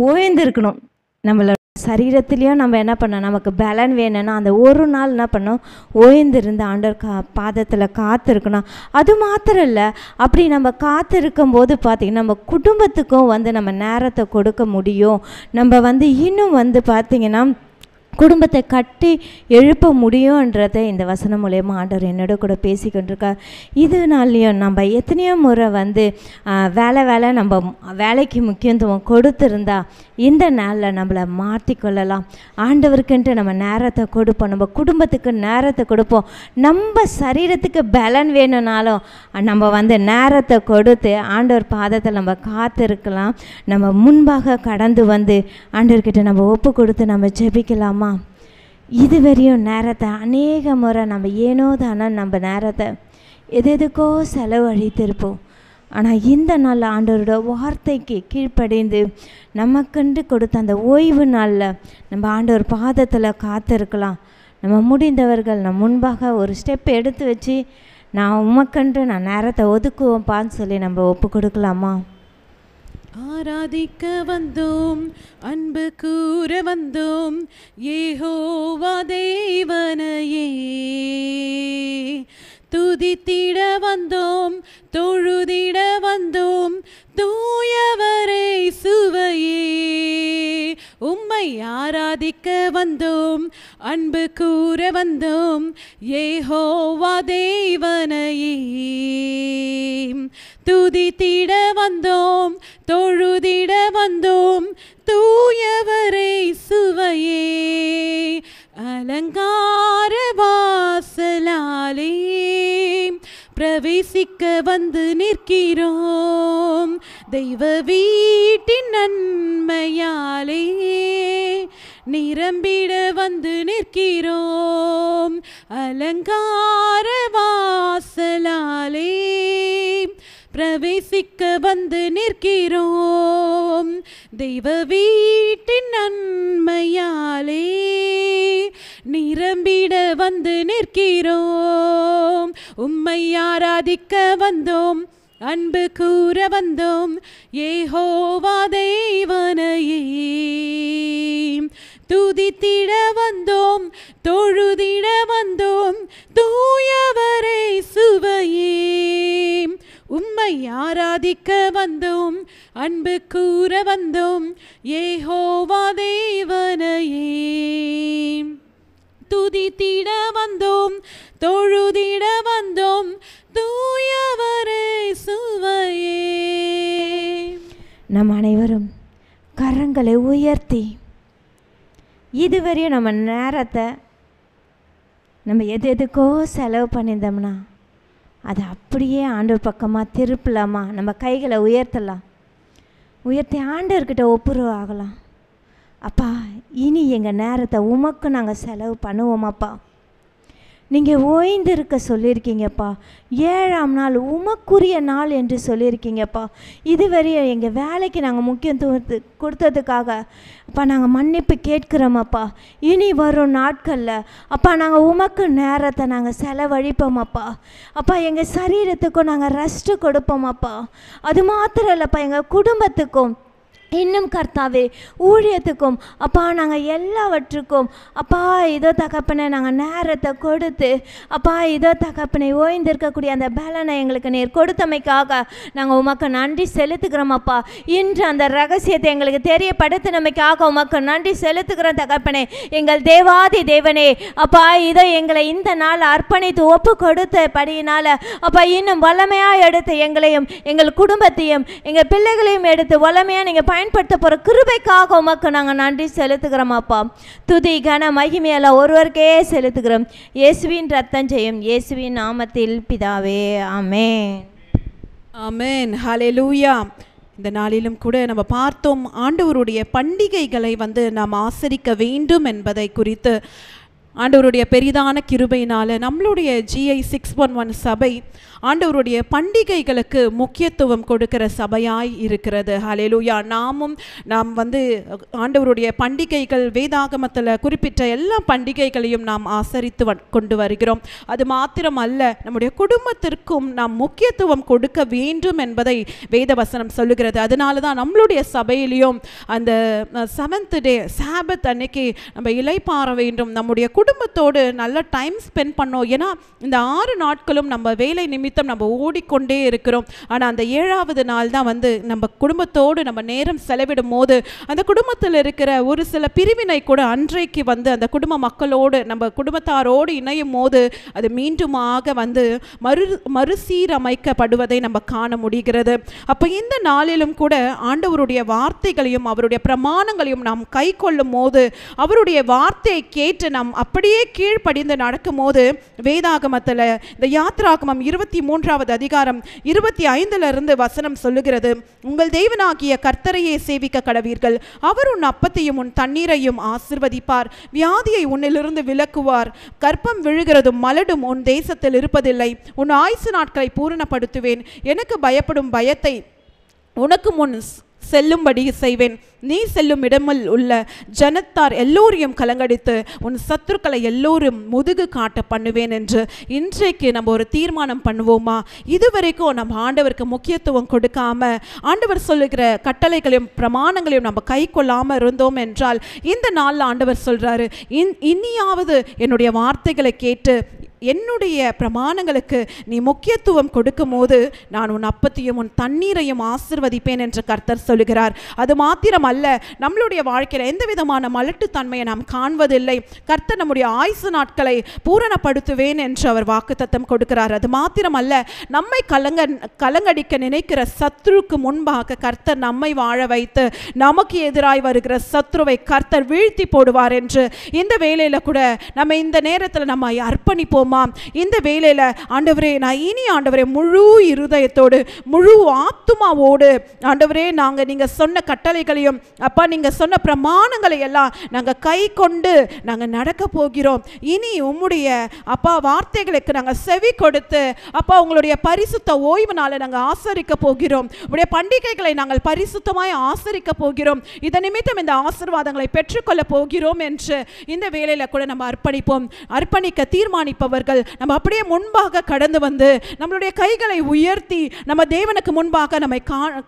ஓய்ந்திருக்கணும். நம்மளோட சரீரத்துலேயும் நம்ம என்ன பண்ணோம், நமக்கு பலன் வேணும்னா அந்த ஒரு நாள் என்ன பண்ணோம், ஓய்ந்திருந்து ஆண்டவர் பாதத்தில் காத்திருக்கணும். அது மாத்திரம் இல்லை, அப்படி நம்ம காத்திருக்கும் போது பார்த்திங்கன்னா நம்ம குடும்பத்துக்கும் நம்ம நேரத்தை கொடுக்க முடியும். நம்ம இன்னும் பார்த்திங்கன்னா குடும்பத்தை கட்டி எழுப்ப முடியுன்றதை இந்த வசனம் மூலயமா ஆண்டவர் என்னோட கூட பேசிக்கொண்டிருக்கார். இதனாலையும் நம்ம எத்தனையோ முறை வேலை நம்ம வேலைக்கு முக்கியத்துவம் கொடுத்துருந்தா இந்த நாளில் நம்மளை மாற்றிக்கொள்ளலாம். ஆண்டவருக்குன்ட்டு நம்ம நேரத்தை கொடுப்போம், நம்ம குடும்பத்துக்கு நேரத்தை கொடுப்போம். நம்ம சரீரத்துக்கு பலன் வேணும்னாலும் நம்ம நேரத்தை கொடுத்து ஆண்டவர் பாதத்தில் நம்ம காத்திருக்கலாம். நம்ம முன்பாக கடந்து ஆண்டவர்கிட்ட நம்ம ஒப்பு கொடுத்து நம்ம ஜெபிக்கலாமா? இதுவரையும் நேரத்தை அநேக முறை நம்ம ஏனோ தானே நம்ம நேரத்தை எதுக்கோ செலவழித்திருப்போம். ஆனால் இந்த நாள் ஆண்டவரோட வார்த்தைக்கு கீழ்ப்படிந்து நமக்கண்டு கொடுத்த அந்த ஓய்வு நாளில் நம்ம ஆண்டவர் பாதத்தில் காத்திருக்கலாம். நம்ம முடிந்தவர்கள் நம்ம முன்பாக ஒரு ஸ்டெப் எடுத்து வச்சு நான் உமக்கண்டு நான் நேரத்தை ஒதுக்குவோம்ப்பான்னு சொல்லி நம்ம ஒப்பு கொடுக்கலாமா? ஆராதிக்க வந்தோம், அன்பு கூற வந்தோம், யெகோவா தேவனையே துதித்திட வந்தோம், தொழுதிட வந்தோம், தூயவரே சுவையே. உம்மை ஆராதிக்க வந்தோம், அன்பு கூற வந்தோம், யெகோவா தேவனையே துதித்திட வந்தோம், தொழுதிட வந்தோம், தூயவரே சுவையே. அலங்கார வாசலாலே பிரவேசிக்க நிற்கிறோம், தெய்வ வீட்டின் நன்மையாலே நிரம்பிட நிற்கிறோம். அலங்கார வாசலாலே பிரவேசிக்க நிற்கிறோம், தெய்வ வீட்டின் நன்மையாலே நிரம்பிட நிற்கிறோம். உம்மை ஆராதிக்க வந்தோம், அன்பு கூற வந்தோம், யெகோவா தேவனையே துதித்திட வந்தோம், தொழுதிட வந்தோம், தூயவரே சுவையே. உம்மை ஆராதிக்க வந்தோம், அன்பு கூற வந்தோம், யெகோவா தேவனையே துதித்திட வந்தோம், தொழுதிட வந்தோம், தூயவரே சுவையே. நம் அனைவரும் கரங்களை உயர்த்தி இதுவரையும் நம்ம நேரத்தை நம்ம எதுக்கோ செலவு பண்ணியிருந்தோம்னா அதை அப்படியே ஆண்டவர் பக்கமாக திருப்பலாமா? நம்ம கைகளை உயர்த்தலாம், உயர்த்தி ஆண்டவர்கிட்ட ஒப்புரவு ஆகலாம். அப்பா, இனி எங்கள் நேரத்தை உமக்கு நாங்கள் செலவு பண்ணுவோமாப்பா. நீங்கள் ஓய்ந்திருக்க சொல்லியிருக்கீங்கப்பா. 7ஆம் நாள் உமக்குரிய நாள் என்று சொல்லியிருக்கீங்கப்பா. இதுவரையும் எங்கள் வேலைக்கு நாங்கள் முக்கியத்துவம் கொடுத்ததுக்காக அப்பா நாங்கள் மன்னிப்பு கேட்குறோமப்பா. இனி வரும் நாட்களில் அப்பா நாங்கள் உமக்கு நேரத்தை நாங்கள் செலவழிப்போமப்பா. அப்பா எங்கள் சரீரத்துக்கும் நாங்கள் ரெஸ்ட்டு கொடுப்போமப்பா. அது மாத்திரம் இல்லைப்பா, எங்கள் குடும்பத்துக்கும் இன்னும் கர்த்தாவே ஊழியத்துக்கும் அப்பா நாங்கள் எல்லாவற்றுக்கும் அப்பா இதோ தகப்பனை நாங்கள் நேரத்தை கொடுத்து அப்பா இதோ தகப்பனை ஓய்ந்திருக்கக்கூடிய அந்த பலனை எங்களுக்கு நீர் கொடுத்தமைக்காக நாங்கள் உமக்கு நன்றி செலுத்துக்கிறோம் அப்பா. இன்று அந்த ரகசியத்தை எங்களுக்கு தெரியப்படுத்தினமைக்காக உமக்கு நன்றி செலுத்துக்கிறோம் தகப்பனே. எங்கள் தேவாதி தேவனே அப்பா இதோ எங்களை இந்த நாள் அர்ப்பணித்து ஒப்பு கொடுத்தபடியினால் அப்பா இன்னும் வல்லமையாக எடுத்து எங்களையும் எங்கள் குடும்பத்தையும் எங்கள் பிள்ளைகளையும் எடுத்து வல்லமையாக நீங்கள் பயன்படுத்த போகிற கிருபைக்காக உமக்கு நாங்கள் நன்றி செலுத்துகிறோம் அப்பா. துதி கன மகிமையெல்லாம் ஒருவருக்கே செலுத்துகிறோம். இயேசுவின் ரத்தம் ஜெயம், இயேசுவின் நாமத்தில் பிதாவே, ஆமென். ஆமென். ஹல்லேலூயா. இந்த நாளிலும் கூட நம்ம பார்த்தோம், ஆண்டவருடைய பண்டிகைகளை நாம் ஆசரிக்க வேண்டும் என்பதை குறித்து. ஆண்டவருடைய பெரிதான கிருபையினால் நம்மளுடைய GI 611 சபை ஆண்டவருடைய பண்டிகைகளுக்கு முக்கியத்துவம் கொடுக்கிற சபையாய் இருக்கிறது. ஹல்லேலூயா. நாம் ஆண்டவருடைய பண்டிகைகள் வேதாகமத்தில் குறிப்பிட்ட எல்லா பண்டிகைகளையும் நாம் ஆசரித்து கொண்டு வருகிறோம். அது மாத்திரம் அல்ல, நம்முடைய குடும்பத்திற்கும் நாம் முக்கியத்துவம் கொடுக்க வேண்டும் என்பதை வேதவசனம் சொல்லுகிறது. அதனால தான் நம்மளுடைய சபையிலையும் அந்த 7th டே சாபத் அன்னைக்கு நம்ம இளைப்பாற வேண்டும், நம்முடைய குடும்பத்தோடு நல்ல டைம் ஸ்பெண்ட் பண்ணோம். ஏன்னா இந்த 6 நாட்களும் நம்ம வேலை நிமித்தம் நம்ம ஓடிக்கொண்டே இருக்கிறோம். ஆனால் அந்த 7வது நாள் தான் வந்து நம்ம குடும்பத்தோடு நம்ம நேரம் செலவிடும் போது அந்த குடும்பத்தில் இருக்கிற ஒரு சில பிரிவினை கூட அன்றைக்கு வந்து அந்த குடும்ப மக்களோடு நம்ம குடும்பத்தாரோடு இணையும் போது அது மீண்டுமாக வந்து மறுசீரமைக்கப்படுவதை நம்ம காண முடிகிறது. அப்போ இந்த நாளிலும் கூட ஆண்டவருடைய வார்த்தைகளையும் அவருடைய பிரமாணங்களையும் நாம் கை கொள்ளும் போது, அவருடைய வார்த்தையை கேட்டு நாம் அப்படியே கீழ்ப்படிந்து நடக்கும் போது, வேதாகமத்தில் இந்த யாத்ராகமம் 23வது அதிகாரம் 25 வசனம் சொல்லுகிறது, உங்கள் தேவனாகிய கர்த்தரையே சேவிக்க கடவீர்கள், அவர் உன் அப்பத்தையும் உன் தண்ணீரையும் ஆசிர்வதிப்பார், வியாதியை உன்னிலிருந்து விலக்குவார், கர்ப்பம் விழுகிறதும் மலடும் உன் தேசத்தில் இருப்பதில்லை, உன் ஆயுசு நாட்களை பூரணப்படுத்துவேன், எனக்கு பயப்படும் பயத்தை உனக்கு முன் செல்லும்படி செய்வேன், நீ செல்லும் இடமில் உள்ள ஜனத்தார் எல்லோரையும் கலங்கடித்து உன் சத்துருக்களை எல்லோரும் முதுகு காட்ட பண்ணுவேன் என்று இன்றைக்கு நம்ம ஒரு தீர்மானம் பண்ணுவோமா? இதுவரைக்கும் நம்ம ஆண்டவருக்கு முக்கியத்துவம் கொடுக்காம ஆண்டவர் சொல்லுகிற கட்டளைகளையும் பிரமாணங்களையும் நம்ம கை கொள்ளாமல் இருந்தோம் என்றால் இந்த நாளில் ஆண்டவர் சொல்றாரு, இனியாவது என்னுடைய வார்த்தைகளை கேட்டு என்னுடைய பிரமாணங்களுக்கு நீ முக்கியத்துவம் கொடுக்கும் போது நான் உன் அப்பத்தையும் உன் தண்ணீரையும் ஆசிர்வதிப்பேன் என்று கர்த்தர் சொல்லுகிறார். அது மாத்திரம் அல்ல, நம்மளுடைய வாழ்க்கையில் எந்த விதமான மலட்டுத்தன்மையை நாம் காண்பதில்லை. கர்த்தர் நம்முடைய ஆயுசு நாட்களை பூரணப்படுத்துவேன் என்று அவர் வாக்குத்தத்தம் கொடுக்கிறார். அது மாத்திரம் அல்ல, நம்மை கலங்கடிக்க நினைக்கிற சத்ருக்கு முன்பாக கர்த்தர் நம்மை வாழ வைத்து நமக்கு எதிராய் வருகிற சத்ருவை கர்த்தர் வீழ்த்தி போடுவார் என்று இந்த வேளையில கூட நம்ம இந்த நேரத்தில் நம்ம அர்ப்பணிப்போம். இந்த வேளையில ஆண்டவரே, நான் இனி ஆண்டவரே முழு இருதயத்தோடு முழு ஆத்துமாவோடு ஆண்டவரே நீங்க சொன்ன கட்டளைகளையும் அப்பா நீங்க சொன்ன பிரமாணங்களை எல்லாம் நாங்க கை கொண்டு நாங்க நடக்க போகிறோம். இனி உம்முடைய அப்பா வார்த்தைகளுக்கு நாங்க செவி கொடுத்து அப்பா உங்களுடைய பரிசுத்த ஓய்வு நாளை நாங்க ஆசரிக்க போகிறோம். உங்களுடைய பண்டிகைகளை நாங்கள் பரிசுத்தமாய் ஆசரிக்க போகிறோம். இதன் நிமித்தம் இந்த ஆசீர்வாதங்களை பெற்றுக்கொள்ள போகிறோம் என்று இந்த வேளையில கூட நம்ம அர்ப்பணிக்க தீர்மானிப்பவர்கள் நம்ம அப்படியே முன்பாக கடந்து வந்து நம்மளுடைய கைகளை உயர்த்தி நம்ம தேவனுக்கு முன்பாக நம்மை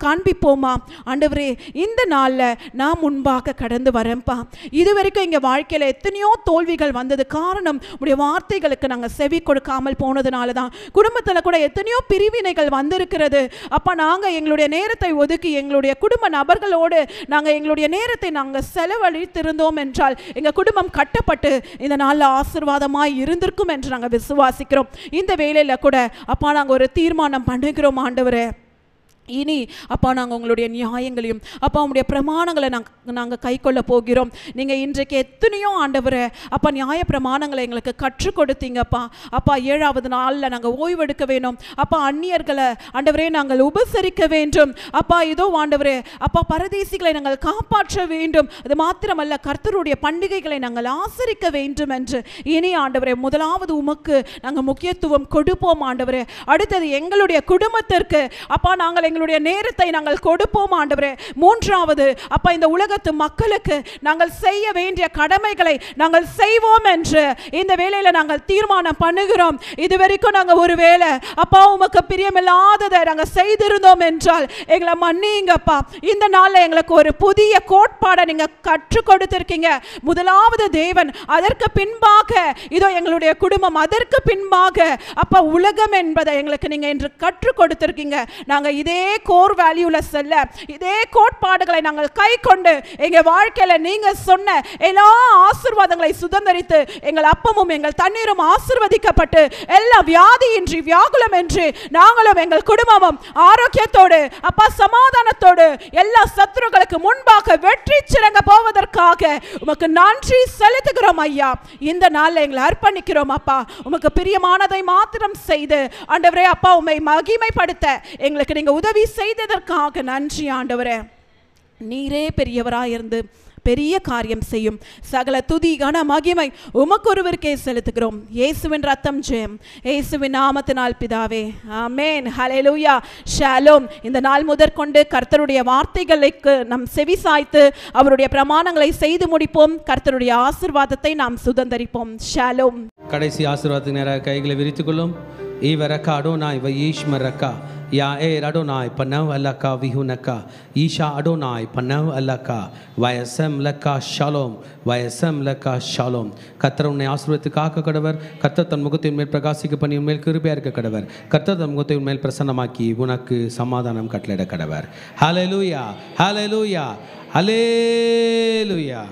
காண்பிப்போமா? ஆண்டவரே, இந்த நாள்ல நான் முன்பாக கடந்து வரேன்ப்பா. இதுவரைக்கும் எங்க வாழ்க்கையில எத்தனையோ தோல்விகள் வந்தது காரணம் உடைய வார்த்தைகளுக்கு நாங்க செவி கொடுக்காமல் போனதுனால தான். குடும்பத்துல கூட எத்தனையோ பிரிவினைகள் வந்திருக்கிறது. அப்பா நாங்க எங்களுடைய நேரத்தை ஒதுக்கி எங்களுடைய குடும்ப நபர்களோடு நாங்க எங்களுடைய நேரத்தை நாங்க செலவழித்திருந்தோம் என்றால் எங்க குடும்பம் கட்டப்பட்டு இந்த நாள்ல ஆசீர்வாதமாய் இருந்திருக்கும் என்று நாங்கள் விசுவாசிக்கிறோம். இந்த வேளையில கூட அப்பா நாங்கள் ஒரு தீர்மானம் பண்ணுகிறோம். ஆண்டவரே, இனி அப்பா நாங்கள் உங்களுடைய நியாயங்களையும் அப்பா உங்களுடைய பிரமாணங்களை நாங்கள் கை கொள்ள போகிறோம். நீங்கள் இன்றைக்கு எத்தனையோ ஆண்டவரை அப்பா நியாய பிரமாணங்களை எங்களுக்கு கற்றுக் கொடுத்தீங்கப்பா. அப்பா 7வது நாளில் நாங்கள் ஓய்வெடுக்க வேணும். அப்பா அந்நியர்களை ஆண்டவரே நாங்கள் உபசரிக்க வேண்டும். அப்பா இதோ ஆண்டவரே அப்பா பரதேசிகளை நாங்கள் காப்பாற்ற வேண்டும். அது மாத்திரமல்ல, கர்த்தருடைய பண்டிகைகளை நாங்கள் ஆசரிக்க வேண்டும் என்று இனி ஆண்டவரே முதலாவது உமக்கு நாங்கள் முக்கியத்துவம் கொடுப்போம். ஆண்டவரே, அடுத்தது எங்களுடைய குடும்பத்திற்கு அப்பா நாங்கள் எங்களுடைய நேரத்தை நாங்கள் கொடுப்போம். ஆண்டவரே, மூன்றாவது அப்பா இந்த உலகத்து மக்களுக்கு நாங்கள் செய்ய வேண்டிய கடமைகளை நாங்கள் செய்வோம் என்று இந்த வேளையில நாங்கள் தீர்மானம் பண்ணுகிறோம். இதுவரைக்கும் நாங்கள் ஒருவேளை அப்பா உமக்கு பிரியமில்லாததை நாங்கள் செய்திருந்தோம் என்றால் எங்களை மன்னிங்கப்பா. இந்த நாளில் எங்களுக்கு ஒரு புதிய கோட்பாடை நீங்க கற்றுக் கொடுத்திருக்கீங்க. முதலாவது தேவன், அதற்கு பின்பாக இதோ எங்களுடைய குடும்பம், அதற்கு பின்பாக அப்பா உலகம் என்பதை எங்களுக்கு நீங்க இன்று கற்றுக் கொடுத்திருக்கீங்க. நாங்க இதே கோர் வேல்யூல செல்ல, இதே கோட்பாடுகளை நாங்கள் கை கொண்டு எங்க வாழ்க்கையில நீங்க சொன்ன எல்லா ஆசீர்வாதங்களை சுதந்தரித்து எங்கள் அப்பமும் எங்கள் தண்ணீரும் ஆசீர்வதிக்கப்பட்டு எல்லா வியாதியின்றி வியாகுலமின்றி நாங்களும் எங்கள் குடும்பமும் ஆரோக்கியத்தோடு அப்பா சமாதானத்தோடு எல்லா சத்துருக்களுக்கு முன்பாக வெற்றி சிறங்க போவதற்காக உமக்கு நன்றி செலுத்துகிறோம் ஐயா. இந்த நாளில் எங்களை அர்ப்பணிக்கிறோம் அப்பா. உமக்கு பிரியமானதை மாத்திரம் செய்து ஆண்டவரே அப்பா உம்மை மகிமைப்படுத்த எங்களுக்கு நீங்க உதவி செய்ததற்காக நன்றி ஆண்டவரே. நீரே பெரியவராயிருந்து பெரிய காரியம் செய்யும். சகல துதி கன மகிமை உமக்கு ஒருவருக்கே செலுத்துகிறோம். இயேசுவின் ரத்தம் ஜெயம், இயேசுவின் நாமத்தினால் பிதாவே, ஆமென். ஹல்லேலூயா, ஷாலோம். இந்த நாள் முதற்கொண்டு கர்த்தருடைய வார்த்தைகளுக்கு நம் செவி சாய்த்து அவருடைய பிரமாணங்களை செய்து முடிப்போம். கர்த்தருடைய ஆசீர்வாதத்தை நாம் சுதந்தரிப்போம். ஷாலோம். கடைசி ஆசீர்வாதத்துக்கு நேராக கைகளை விரித்துக் கொள்ளும். ஈவரக்கா அடோனா இவ ஈஷ்மரக்கா யாஏர் அடோனாய் பனவ் அல்லக்கா விஹுனக்கா ஈஷா அடோனாய் பனவ் அல்லக்கா வயசம் லக்கா ஷாலோம் வயசம் லக்கா ஷாலோம். கர்த்தர் உன்னை ஆசீர்வதித்து காக்க கடவர். கர்த்தர் தன் முகத்தின் மேல் பிரகாசிக்க பண்ணி உன்மேல் கிருபையா இருக்க கடவர். கர்த்தர் தன் முகத்தை உன்மேல் பிரசன்னமாக்கி உனக்கு சமாதானம் கட்டளையிட கடவர். ஹல்லேலூயா, ஹல்லேலூயா, ஹல்லேலூயா.